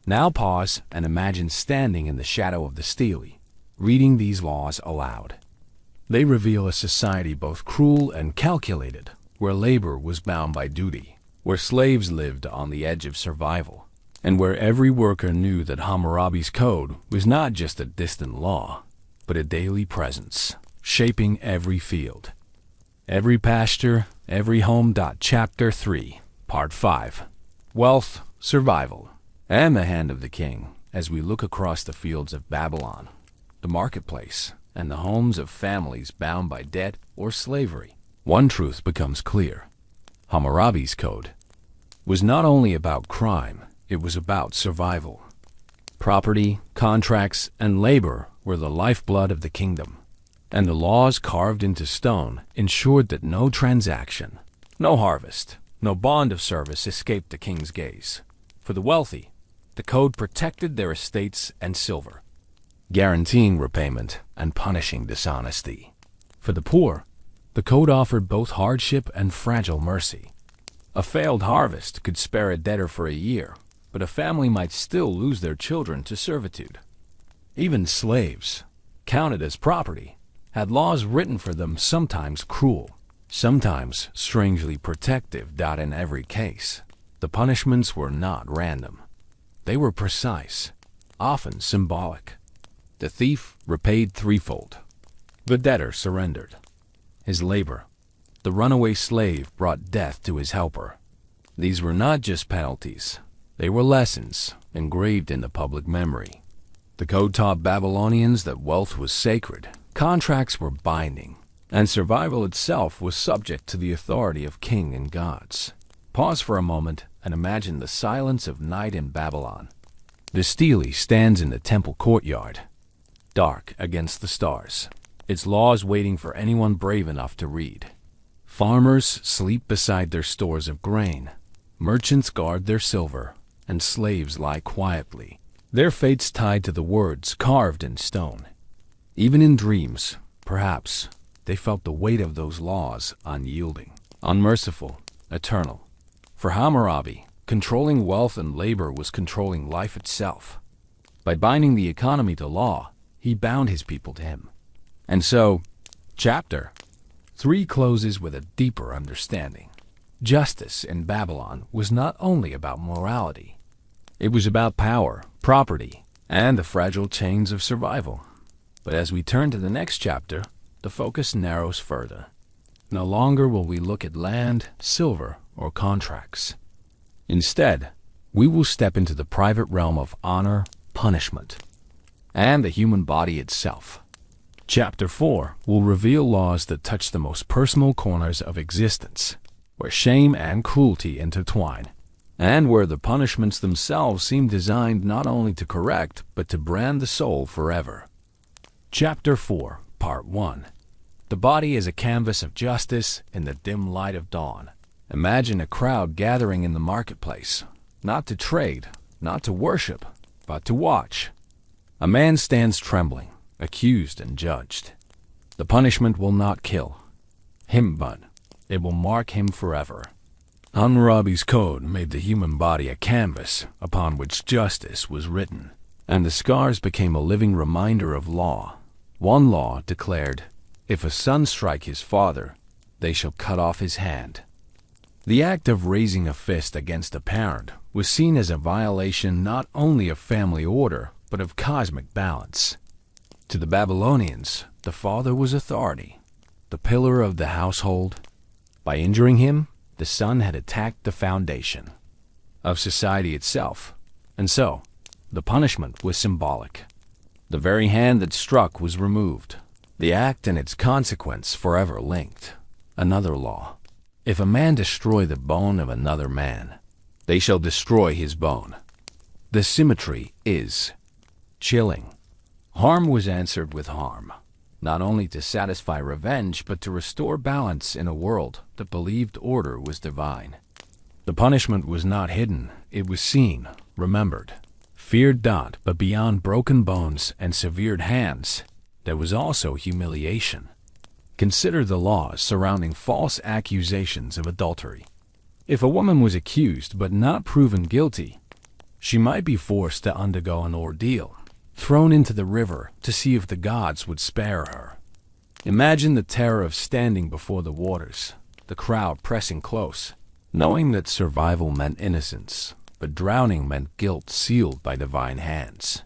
Now pause and imagine standing in the shadow of the stele, reading these laws aloud. They reveal a society both cruel and calculated, where labor was bound by duty, where slaves lived on the edge of survival, and where every worker knew that Hammurabi's Code was not just a distant law, but a daily presence, shaping every field, every pasture, every home. Chapter 3, Part 5. Wealth, Survival, and the Hand of the King, as we look across the fields of Babylon, the marketplace, and the homes of families bound by debt or slavery. One truth becomes clear. Hammurabi's Code was not only about crime, it was about survival. Property, contracts, and labor were the lifeblood of the kingdom, and the laws carved into stone ensured that no transaction, no harvest, no bond of service escaped the king's gaze. For the wealthy, the code protected their estates and silver, guaranteeing repayment and punishing dishonesty. For the poor, the code offered both hardship and fragile mercy. A failed harvest could spare a debtor for a year, but a family might still lose their children to servitude. Even slaves, counted as property, had laws written for them, sometimes cruel, sometimes strangely protective. In every case, the punishments were not random. They were precise, often symbolic. The thief repaid threefold. The debtor surrendered his labor. The runaway slave brought death to his helper. These were not just penalties. They were lessons engraved in the public memory. The code taught Babylonians that wealth was sacred, contracts were binding, and survival itself was subject to the authority of king and gods. Pause for a moment and imagine the silence of night in Babylon. The stele stands in the temple courtyard, dark against the stars, its laws waiting for anyone brave enough to read. Farmers sleep beside their stores of grain, merchants guard their silver, and slaves lie quietly, their fates tied to the words carved in stone. Even in dreams, perhaps, they felt the weight of those laws, unyielding, unmerciful, eternal. For Hammurabi, controlling wealth and labor was controlling life itself. By binding the economy to law, he bound his people to him. And so, Chapter 3 closes with a deeper understanding. Justice in Babylon was not only about morality. It was about power, property, and the fragile chains of survival. But as we turn to the next chapter, the focus narrows further. No longer will we look at land, silver, or contracts. Instead, we will step into the private realm of honor, punishment, and the human body itself. Chapter 4 will reveal laws that touch the most personal corners of existence, where shame and cruelty intertwine, and where the punishments themselves seem designed not only to correct, but to brand the soul forever. Chapter 4, Part 1. The body is a canvas of justice in the dim light of dawn. Imagine a crowd gathering in the marketplace, not to trade, not to worship, but to watch. A man stands trembling, accused and judged. The punishment will not kill him, but it will mark him forever. Hammurabi's Code made the human body a canvas upon which justice was written, and the scars became a living reminder of law. One law declared, if a son strike his father, they shall cut off his hand. The act of raising a fist against a parent was seen as a violation not only of family order, but of cosmic balance. To the Babylonians, the father was authority, the pillar of the household. By injuring him, the son had attacked the foundation of society itself, and so the punishment was symbolic. The very hand that struck was removed, the act and its consequence forever linked. Another law. If a man destroy the bone of another man, they shall destroy his bone. The symmetry is chilling. Harm was answered with harm. not only to satisfy revenge, but to restore balance in a world that believed order was divine. The punishment was not hidden, it was seen, remembered, feared not, but beyond broken bones and severed hands, there was also humiliation. Consider the laws surrounding false accusations of adultery. If a woman was accused but not proven guilty, she might be forced to undergo an ordeal, thrown into the river to see if the gods would spare her. Imagine the terror of standing before the waters, the crowd pressing close, knowing that survival meant innocence, but drowning meant guilt sealed by divine hands.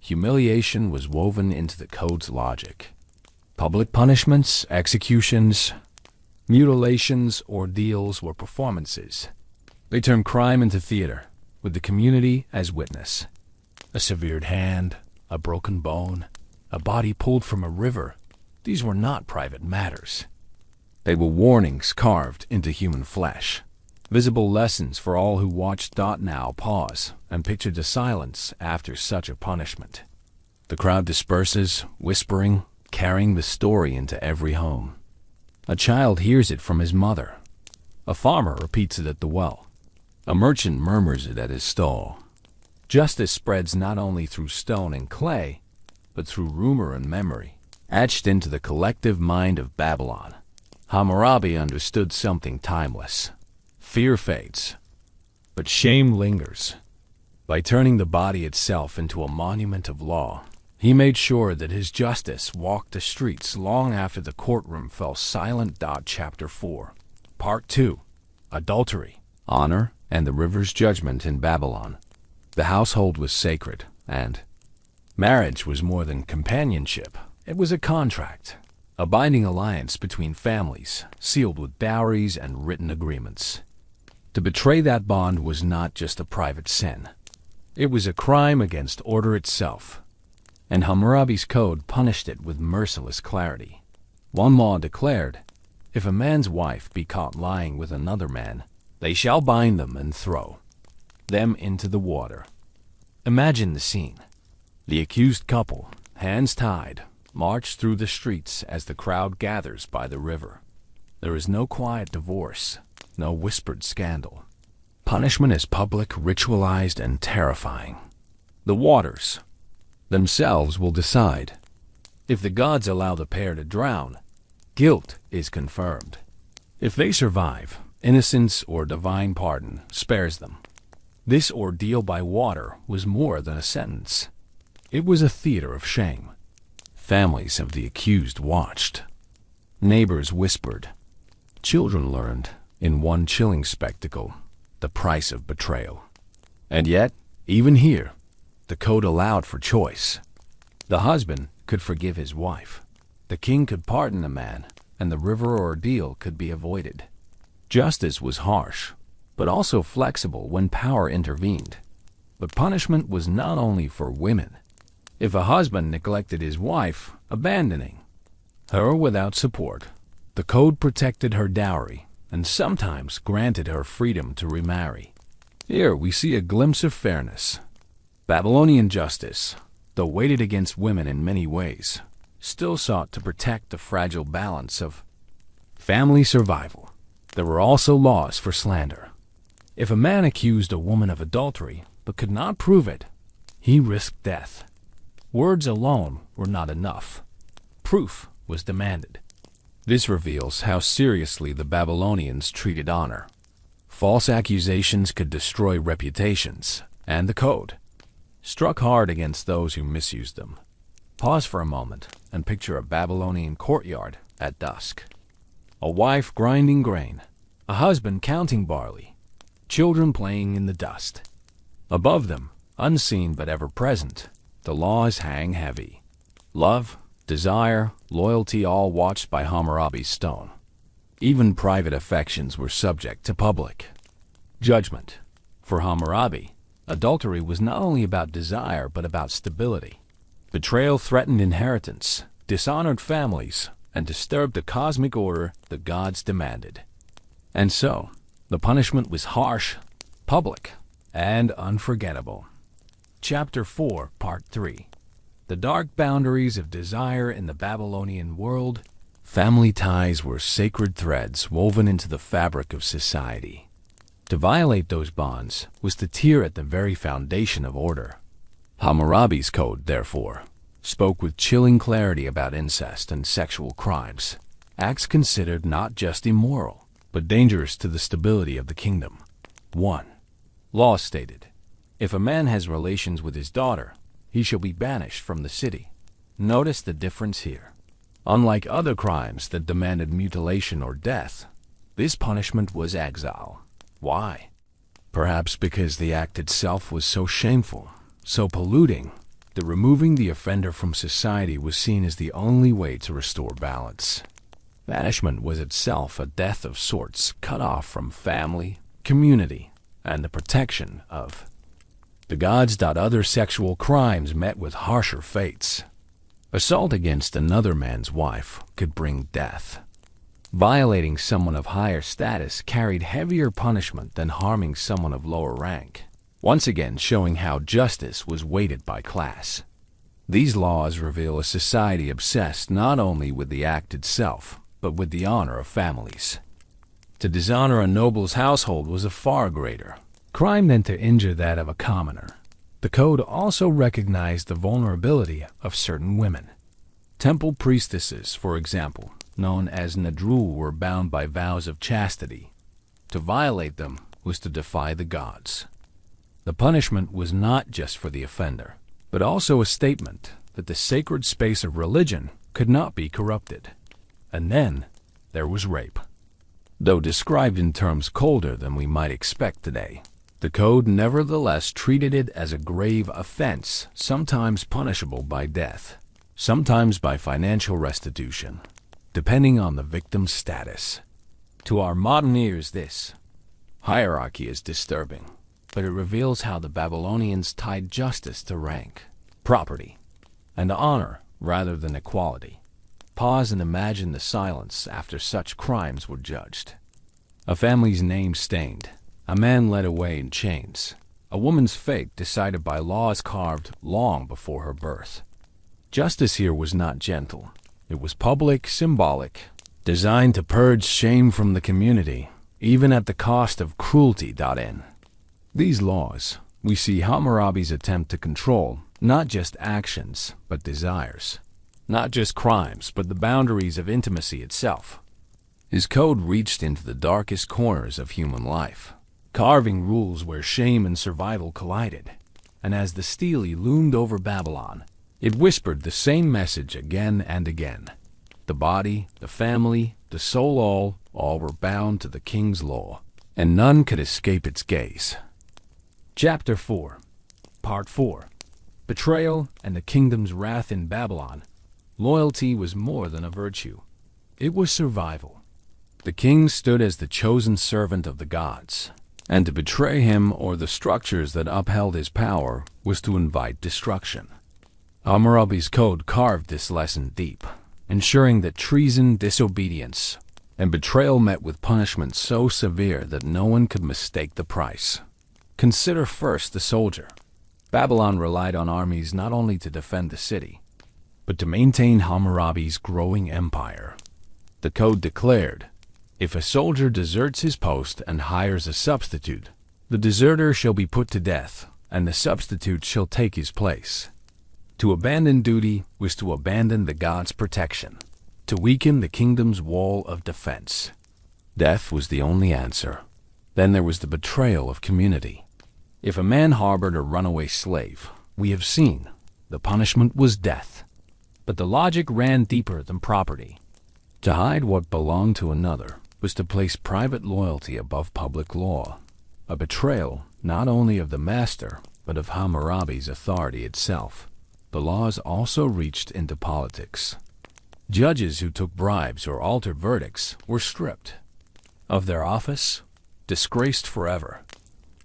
Humiliation was woven into the code's logic. Public punishments, executions, mutilations, ordeals were performances. They turned crime into theater, with the community as witness. A severed hand, a broken bone, a body pulled from a river, these were not private matters. They were warnings carved into human flesh, visible lessons for all who watched. Now pause and picture the silence after such a punishment. The crowd disperses, whispering, carrying the story into every home. A child hears it from his mother. A farmer repeats it at the well. A merchant murmurs it at his stall. Justice spreads not only through stone and clay, but through rumor and memory, etched into the collective mind of Babylon. Hammurabi understood something timeless. Fear fades, but shame lingers. By turning the body itself into a monument of law, he made sure that his justice walked the streets long after the courtroom fell silent. Chapter 4, Part 2, Adultery, Honor, and the River's Judgment in Babylon. The household was sacred, and marriage was more than companionship. It was a contract, a binding alliance between families, sealed with dowries and written agreements. To betray that bond was not just a private sin. It was a crime against order itself. And Hammurabi's code punished it with merciless clarity. One law declared, if a man's wife be caught lying with another man, they shall bind them and throw them into the water. Imagine the scene. The accused couple, hands tied, march through the streets as the crowd gathers by the river. There is no quiet divorce, no whispered scandal. Punishment is public, ritualized, and terrifying. The waters themselves will decide. If the gods allow the pair to drown, guilt is confirmed. If they survive, innocence or divine pardon spares them. This ordeal by water was more than a sentence. It was a theater of shame. Families of the accused watched. Neighbors whispered. Children learned, in one chilling spectacle, the price of betrayal. And yet, even here, the code allowed for choice. The husband could forgive his wife. The king could pardon a man, and the river ordeal could be avoided. Justice was harsh, but also flexible when power intervened. But punishment was not only for women. If a husband neglected his wife, abandoning her without support, the code protected her dowry and sometimes granted her freedom to remarry. Here we see a glimpse of fairness. Babylonian justice, though weighted against women in many ways, still sought to protect the fragile balance of family survival. There were also laws for slander. If a man accused a woman of adultery but could not prove it, he risked death. Words alone were not enough. Proof was demanded. This reveals how seriously the Babylonians treated honor. False accusations could destroy reputations, and the code struck hard against those who misused them. Pause for a moment and picture a Babylonian courtyard at dusk. A wife grinding grain, a husband counting barley, children playing in the dust. Above them, unseen but ever present, the laws hang heavy. Love, desire, loyalty, all watched by Hammurabi's stone. Even private affections were subject to public judgment. For Hammurabi, adultery was not only about desire but about stability. Betrayal threatened inheritance, dishonored families, and disturbed the cosmic order the gods demanded. And so, the punishment was harsh, public, and unforgettable. Chapter 4, Part 3. The dark boundaries of desire in the Babylonian world, family ties were sacred threads woven into the fabric of society. To violate those bonds was to tear at the very foundation of order. Hammurabi's Code, therefore, spoke with chilling clarity about incest and sexual crimes, acts considered not just immoral, but dangerous to the stability of the kingdom. 1. Law stated, if a man has relations with his daughter, he shall be banished from the city. Notice the difference here. Unlike other crimes that demanded mutilation or death, this punishment was exile. Why? Perhaps because the act itself was so shameful, so polluting, that removing the offender from society was seen as the only way to restore balance. Banishment was itself a death of sorts, cut off from family, community, and the protection of the gods. Other sexual crimes met with harsher fates. Assault against another man's wife could bring death. Violating someone of higher status carried heavier punishment than harming someone of lower rank, once again showing how justice was weighted by class. These laws reveal a society obsessed not only with the act itself, but with the honor of families. To dishonor a noble's household was a far greater crime than to injure that of a commoner. The code also recognized the vulnerability of certain women. Temple priestesses, for example, known as Nadrul, were bound by vows of chastity. To violate them was to defy the gods. The punishment was not just for the offender, but also a statement that the sacred space of religion could not be corrupted. And then there was rape. Though described in terms colder than we might expect today, the code nevertheless treated it as a grave offense, sometimes punishable by death, sometimes by financial restitution, depending on the victim's status. To our modern ears, this hierarchy is disturbing, but it reveals how the Babylonians tied justice to rank, property, and honor rather than equality. Pause and imagine the silence after such crimes were judged. A family's name stained, a man led away in chains, a woman's fate decided by laws carved long before her birth. Justice here was not gentle. It was public, symbolic, designed to purge shame from the community, even at the cost of cruelty. In these laws, we see Hammurabi's attempt to control not just actions, but desires. Not just crimes, but the boundaries of intimacy itself. His code reached into the darkest corners of human life, carving rules where shame and survival collided. And as the stele loomed over Babylon, it whispered the same message again and again. The body, the family, the soul, all were bound to the king's law, and none could escape its gaze. Chapter 4, Part 4. Betrayal and the kingdom's wrath in Babylon. Loyalty was more than a virtue. It was survival. The king stood as the chosen servant of the gods, and to betray him or the structures that upheld his power was to invite destruction. Hammurabi's Code carved this lesson deep, ensuring that treason, disobedience, and betrayal met with punishment so severe that no one could mistake the price. Consider first the soldier. Babylon relied on armies not only to defend the city, but to maintain Hammurabi's growing empire. The code declared, if a soldier deserts his post and hires a substitute, the deserter shall be put to death, and the substitute shall take his place. To abandon duty was to abandon the god's protection, to weaken the kingdom's wall of defense. Death was the only answer. Then there was the betrayal of community. If a man harbored a runaway slave, we have seen, the punishment was death. But the logic ran deeper than property. To hide what belonged to another was to place private loyalty above public law, a betrayal not only of the master, but of Hammurabi's authority itself. The laws also reached into politics. Judges who took bribes or altered verdicts were stripped of their office, disgraced forever.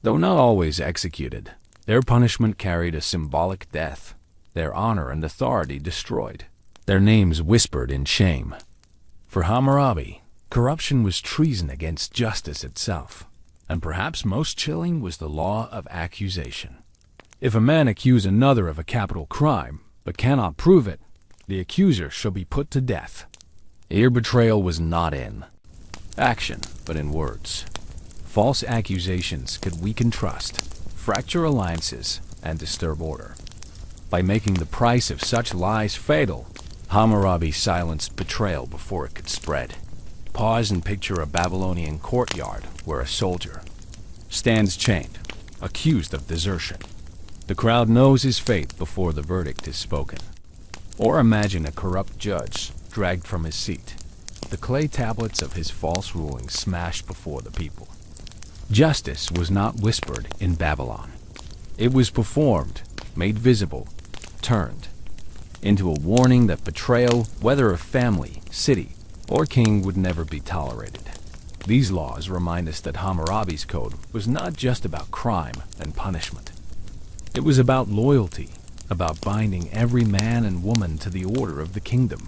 Though not always executed, their punishment carried a symbolic death, their honor and authority destroyed, their names whispered in shame. For Hammurabi, corruption was treason against justice itself, and perhaps most chilling was the law of accusation. If a man accused another of a capital crime, but but cannot prove it, the accuser shall be put to death. Here betrayal was not in action, but in words. False accusations could weaken trust, fracture alliances, and disturb order. By making the price of such lies fatal, Hammurabi silenced betrayal before it could spread. Pause and picture a Babylonian courtyard where a soldier stands chained, accused of desertion. The crowd knows his fate before the verdict is spoken. Or imagine a corrupt judge dragged from his seat, the clay tablets of his false ruling smashed before the people. Justice was not whispered in Babylon. It was performed, made visible, turned into a warning that betrayal, whether of family, city, or king, would never be tolerated. These laws remind us that Hammurabi's Code was not just about crime and punishment. It was about loyalty, about binding every man and woman to the order of the kingdom.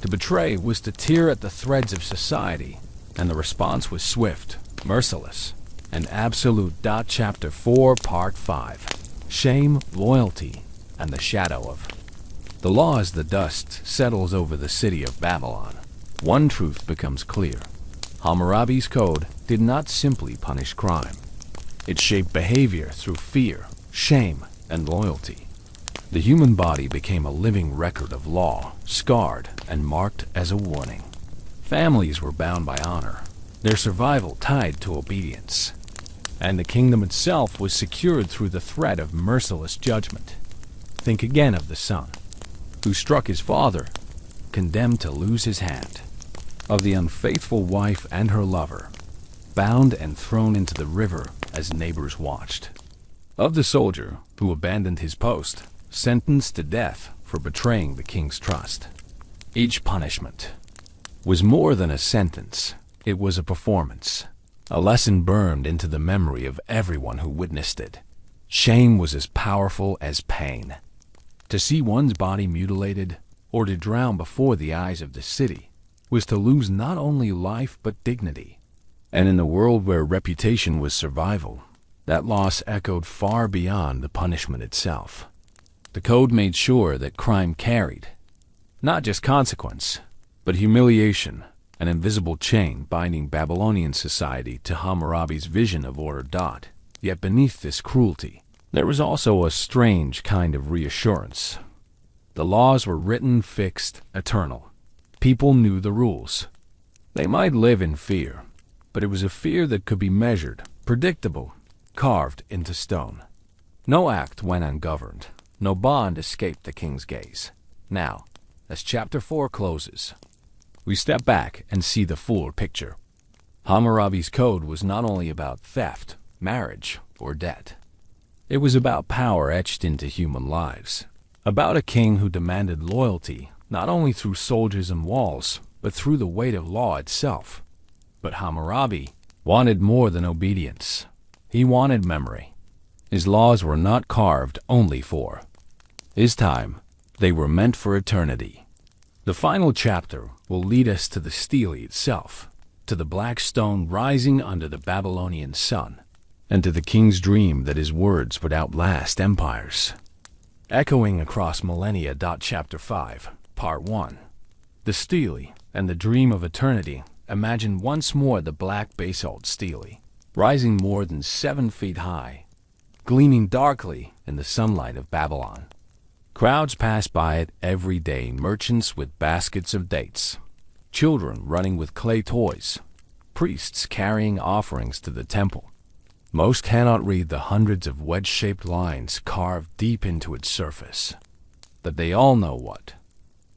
To betray was to tear at the threads of society, and the response was swift, merciless, and absolute. Chapter 4, Part 5. Shame, Loyalty, and the Shadow of. The law as the dust settles over the city of Babylon. One truth becomes clear. Hammurabi's Code did not simply punish crime. It shaped behavior through fear, shame, and loyalty. The human body became a living record of law, scarred and marked as a warning. Families were bound by honor, their survival tied to obedience. And the kingdom itself was secured through the threat of merciless judgment. Think again of the son, who struck his father, condemned to lose his hand. Of the unfaithful wife and her lover, bound and thrown into the river as neighbors watched. Of the soldier who abandoned his post, sentenced to death for betraying the king's trust. Each punishment was more than a sentence. It was a performance, a lesson burned into the memory of everyone who witnessed it. Shame was as powerful as pain. To see one's body mutilated, or to drown before the eyes of the city, was to lose not only life but dignity. And in a world where reputation was survival, that loss echoed far beyond the punishment itself. The code made sure that crime carried not just consequence, but humiliation, an invisible chain binding Babylonian society to Hammurabi's vision of order. Yet beneath this cruelty, there was also a strange kind of reassurance. The laws were written, fixed, eternal. People knew the rules. They might live in fear, but it was a fear that could be measured, predictable, carved into stone. No act went ungoverned. No bond escaped the king's gaze. Now, as Chapter 4 closes, we step back and see the full picture. Hammurabi's Code was not only about theft, marriage, or debt. It was about power etched into human lives. About a king who demanded loyalty not only through soldiers and walls, but through the weight of law itself. But Hammurabi wanted more than obedience. He wanted memory. His laws were not carved only for his time. They were meant for eternity. The final chapter will lead us to the stele itself, to the black stone rising under the Babylonian sun, and to the king's dream that his words would outlast empires. Echoing across millennia. Chapter 5, Part 1. The stele and the dream of eternity. Imagine once more the black basalt stele, rising more than 7 feet high, gleaming darkly in the sunlight of Babylon. Crowds pass by it every day, merchants with baskets of dates, children running with clay toys, priests carrying offerings to the temple. Most cannot read the hundreds of wedge-shaped lines carved deep into its surface, but they all know what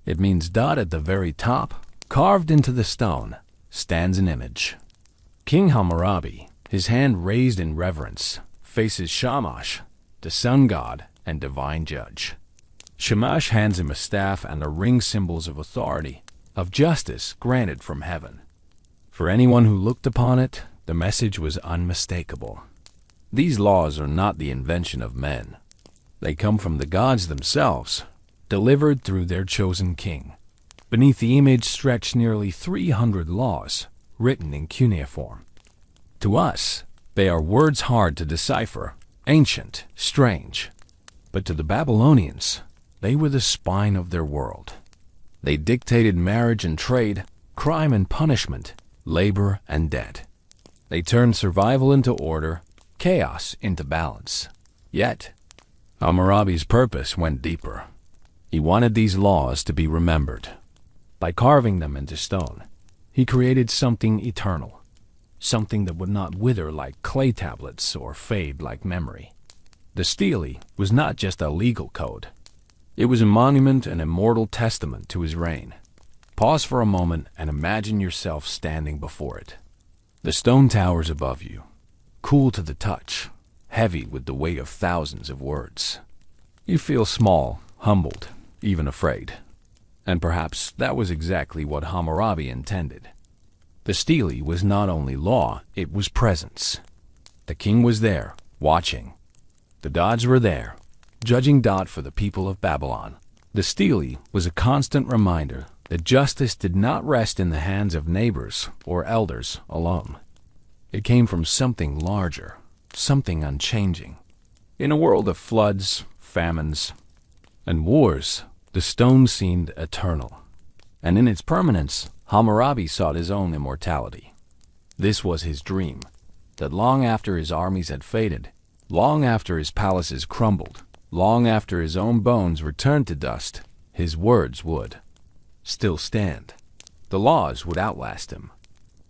it means. At the very top, carved into the stone, stands an image. King Hammurabi, his hand raised in reverence, faces Shamash, the sun god and divine judge. Shamash hands him a staff and a ring, symbols of authority, of justice granted from heaven. For anyone who looked upon it, the message was unmistakable. These laws are not the invention of men. They come from the gods themselves, delivered through their chosen king. Beneath the image stretch nearly 300 laws, written in cuneiform. To us, they are words hard to decipher, ancient, strange. But to the Babylonians, They were the spine of their world. They dictated marriage and trade, crime and punishment, labor and debt. They turned survival into order, chaos into balance. Yet, Hammurabi's purpose went deeper. He wanted these laws to be remembered. By carving them into stone, he created something eternal, something that would not wither like clay tablets or fade like memory. The stele was not just a legal code. It was a monument and immortal testament to his reign. Pause for a moment and imagine yourself standing before it. The stone towers above you, cool to the touch, heavy with the weight of thousands of words. You feel small, humbled, even afraid. And perhaps that was exactly what Hammurabi intended. The stele was not only law, it was presence. The king was there, watching. The gods were there, judging dot for the people of Babylon. The stele was a constant reminder that justice did not rest in the hands of neighbors or elders alone. It came from something larger, something unchanging. In a world of floods, famines, and wars, the stone seemed eternal. And in its permanence, Hammurabi sought his own immortality. This was his dream, that long after his armies had faded, long after his palaces crumbled, long after his own bones returned to dust, his words would still stand. The laws would outlast him.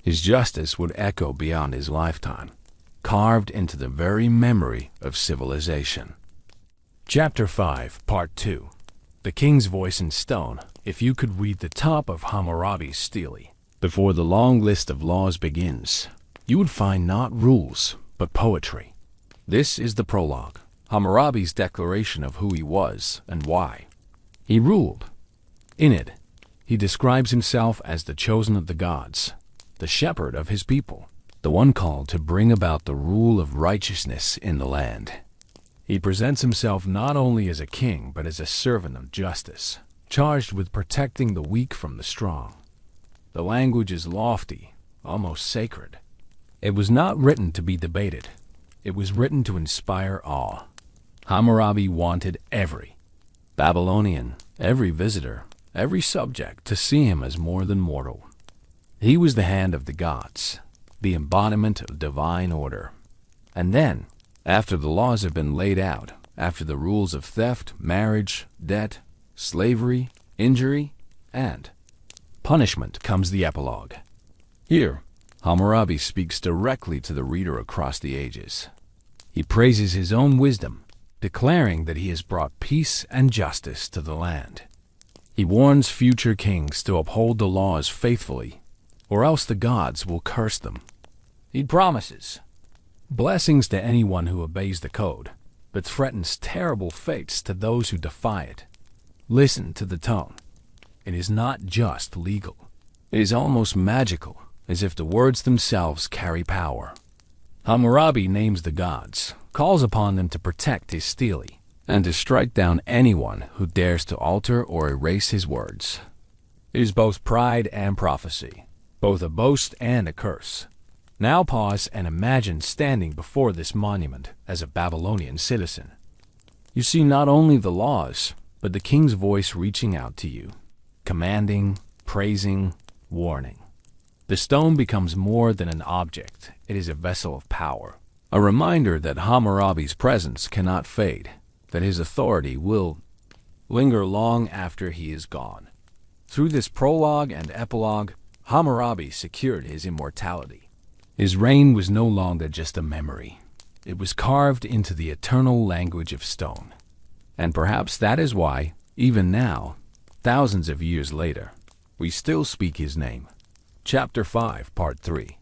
His justice would echo beyond his lifetime, carved into the very memory of civilization. Chapter 5, Part 2. The King's Voice in Stone. If you could read the top of Hammurabi's stele before the long list of laws begins, you would find not rules, but poetry. This is the prologue, Hammurabi's declaration of who he was and why. He ruled. In it, he describes himself as the chosen of the gods, the shepherd of his people, the one called to bring about the rule of righteousness in the land. He presents himself not only as a king, but as a servant of justice, charged with protecting the weak from the strong. The language is lofty, almost sacred. It was not written to be debated. It was written to inspire awe. Hammurabi wanted every Babylonian, every visitor, every subject to see him as more than mortal. He was the hand of the gods, the embodiment of divine order. And then, after the laws have been laid out, after the rules of theft, marriage, debt, slavery, injury, and punishment, comes the epilogue. Here, Hammurabi speaks directly to the reader across the ages. He praises his own wisdom, declaring that he has brought peace and justice to the land. He warns future kings to uphold the laws faithfully, or else the gods will curse them. He promises blessings to anyone who obeys the code, but threatens terrible fates to those who defy it. Listen to the tone. It is not just legal. It is almost magical, as if the words themselves carry power. Hammurabi names the gods, calls upon them to protect his stele, and to strike down anyone who dares to alter or erase his words. It is both pride and prophecy, both a boast and a curse. Now pause and imagine standing before this monument as a Babylonian citizen. You see not only the laws, but the king's voice reaching out to you, commanding, praising, warning. The stone becomes more than an object. It is a vessel of power, a reminder that Hammurabi's presence cannot fade, that his authority will linger long after he is gone. Through this prologue and epilogue, Hammurabi secured his immortality. His reign was no longer just a memory. It was carved into the eternal language of stone. And perhaps that is why, even now, thousands of years later, we still speak his name. Chapter 5, Part 3.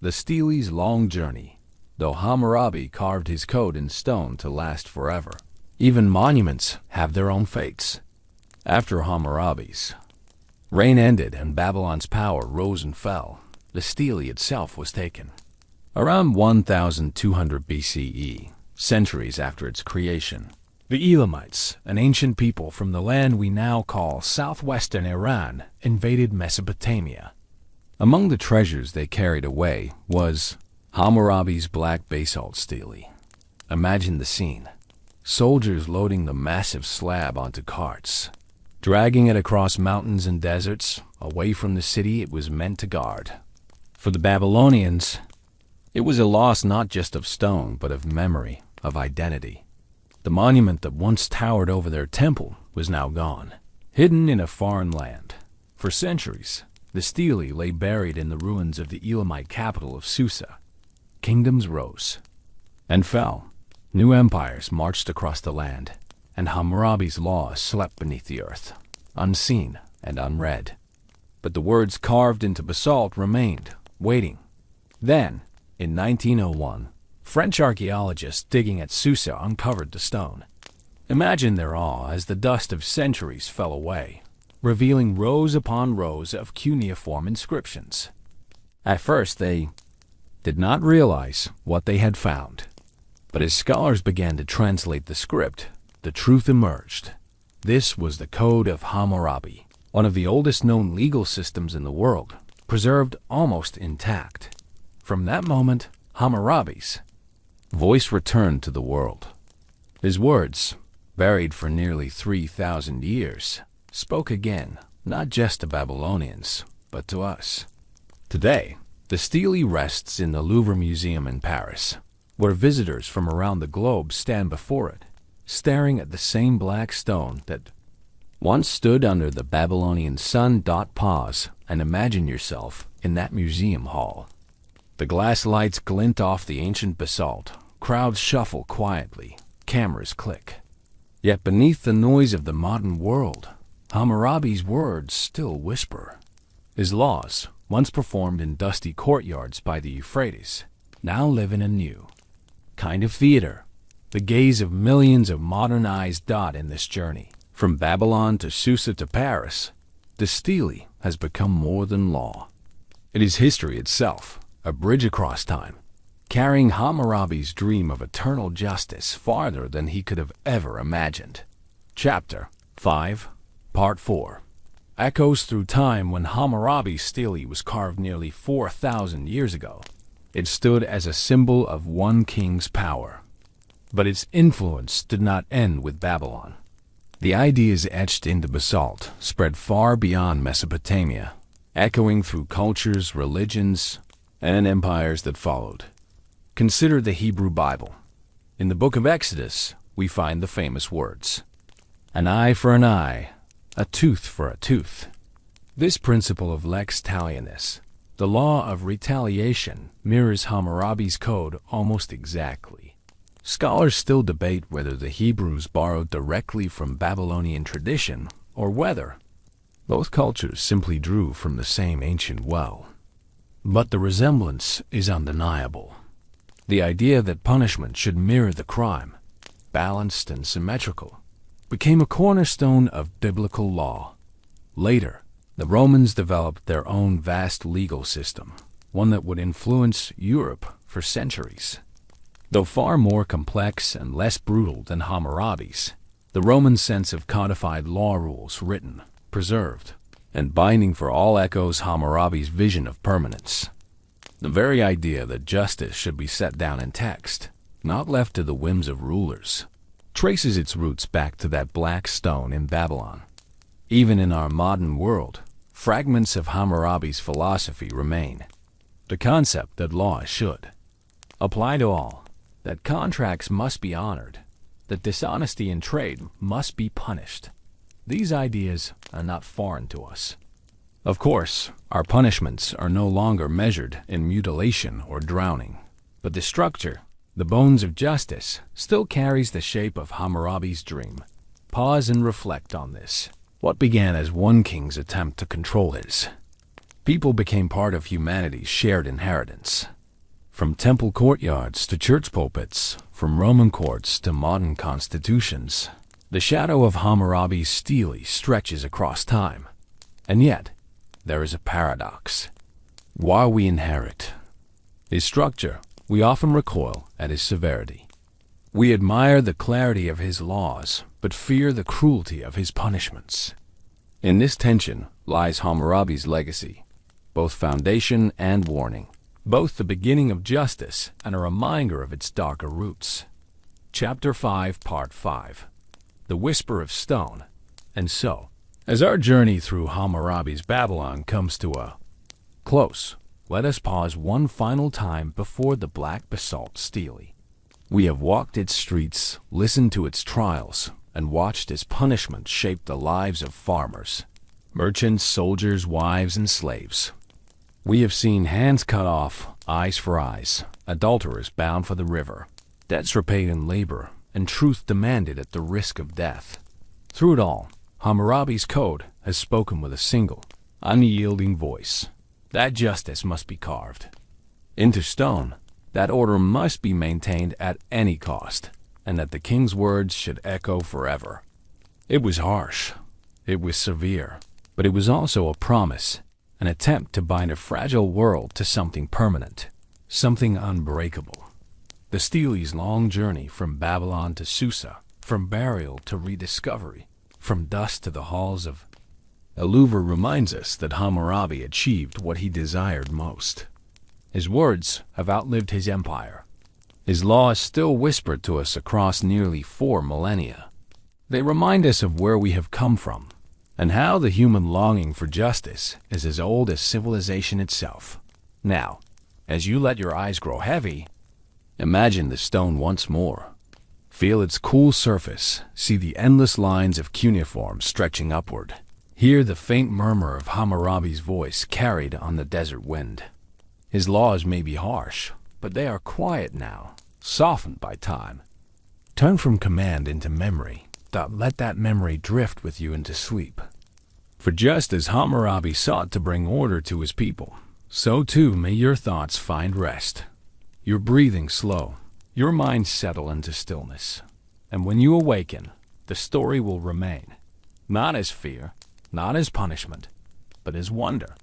The stele's long journey. Though Hammurabi carved his code in stone to last forever, even monuments have their own fates. After Hammurabi's reign ended and Babylon's power rose and fell, the stele itself was taken. Around 1200 BCE, centuries after its creation, the Elamites, an ancient people from the land we now call southwestern Iran, invaded Mesopotamia. Among the treasures they carried away was Hammurabi's black basalt stele. Imagine the scene. soldiers loading the massive slab onto carts, dragging it across mountains and deserts, away from the city it was meant to guard. For the Babylonians, it was a loss not just of stone, but of memory, of identity. The monument that once towered over their temple was now gone, hidden in a foreign land. For centuries, the stele lay buried in the ruins of the Elamite capital of Susa. Kingdoms rose and fell. New empires marched across the land, and Hammurabi's laws slept beneath the earth, unseen and unread. But the words carved into basalt remained, waiting. Then, in 1901, French archaeologists digging at Susa uncovered the stone. Imagine their awe as the dust of centuries fell away, revealing rows upon rows of cuneiform inscriptions. At first, they did not realize what they had found. But as scholars began to translate the script, the truth emerged. This was the Code of Hammurabi, one of the oldest known legal systems in the world, preserved almost intact. From that moment, Hammurabi's voice returned to the world. His words, buried for nearly 3,000 years, spoke again, not just to Babylonians, but to us. Today, the stele rests in the Louvre Museum in Paris, where visitors from around the globe stand before it, staring at the same black stone that once stood under the Babylonian sun. Pause and imagine yourself in that museum hall. The glass lights glint off the ancient basalt, crowds shuffle quietly, cameras click. Yet beneath the noise of the modern world, Hammurabi's words still whisper. His laws, once performed in dusty courtyards by the Euphrates, now live in a new kind of theater. The gaze of millions of modern eyes dot in this journey. From Babylon to Susa to Paris, the stele has become more than law. It is history itself, a bridge across time, carrying Hammurabi's dream of eternal justice farther than he could have ever imagined. Chapter 5, Part 4 echoes through time. When Hammurabi's stele was carved nearly 4,000 years ago, it stood as a symbol of one king's power. But its influence did not end with Babylon. The ideas etched into basalt spread far beyond Mesopotamia, echoing through cultures, religions, and empires that followed. Consider the Hebrew Bible. In the book of Exodus, we find the famous words, "An eye for an eye, a tooth for a tooth." This principle of lex talionis, the law of retaliation, mirrors Hammurabi's code almost exactly. Scholars still debate whether the Hebrews borrowed directly from Babylonian tradition or whether both cultures simply drew from the same ancient well. But the resemblance is undeniable. The idea that punishment should mirror the crime, balanced and symmetrical, became a cornerstone of biblical law. Later, the Romans developed their own vast legal system, one that would influence Europe for centuries. Though far more complex and less brutal than Hammurabi's, the Roman sense of codified law rules written, preserved, and binding for all echoes Hammurabi's vision of permanence. The very idea that justice should be set down in text, not left to the whims of rulers, traces its roots back to that black stone in Babylon. Even in our modern world, fragments of Hammurabi's philosophy remain. The concept that law should apply to all, that contracts must be honored, that dishonesty in trade must be punished. These ideas are not foreign to us. Of course, our punishments are no longer measured in mutilation or drowning, but the structure, the bones of justice, still carries the shape of Hammurabi's dream. Pause and reflect on this. What began as one king's attempt to control his people became part of humanity's shared inheritance. From temple courtyards to church pulpits, from Roman courts to modern constitutions, the shadow of Hammurabi's stele stretches across time. And yet, there is a paradox. While we inherit his structure, we often recoil at his severity. We admire the clarity of his laws, but fear the cruelty of his punishments. In this tension lies Hammurabi's legacy, both foundation and warning, both the beginning of justice and a reminder of its darker roots. Chapter 5, Part 5. The Whisper of Stone. And so, as our journey through Hammurabi's Babylon comes to a close, let us pause one final time before the black basalt stele. We have walked its streets, listened to its trials, and watched its punishment shape the lives of farmers, merchants, soldiers, wives, and slaves. We have seen hands cut off, eyes for eyes, adulterers bound for the river, debts repaid in labor, and truth demanded at the risk of death. Through it all, Hammurabi's Code has spoken with a single, unyielding voice. That justice must be carved into stone, that order must be maintained at any cost, and that the king's words should echo forever. It was harsh, it was severe, but it was also a promise, an attempt to bind a fragile world to something permanent, something unbreakable. The stele's long journey from Babylon to Susa, from burial to rediscovery, from dust to the halls of Aluvar reminds us that Hammurabi achieved what he desired most. His words have outlived his empire. His law is still whispered to us across nearly 4 millennia. They remind us of where we have come from, and how the human longing for justice is as old as civilization itself. Now, as you let your eyes grow heavy, imagine the stone once more. Feel its cool surface, see the endless lines of cuneiform stretching upward. Hear the faint murmur of Hammurabi's voice carried on the desert wind. His laws may be harsh, but they are quiet now, softened by time. Turn from command into memory. Let that memory drift with you into sleep. For just as Hammurabi sought to bring order to his people, so too may your thoughts find rest. Your breathing slow, your mind settle into stillness. And when you awaken, the story will remain, not as fear, not as punishment, but as wonder.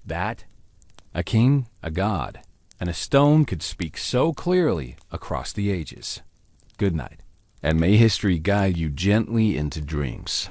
That a king, a god, and a stone could speak so clearly across the ages. Good night, and may history guide you gently into dreams.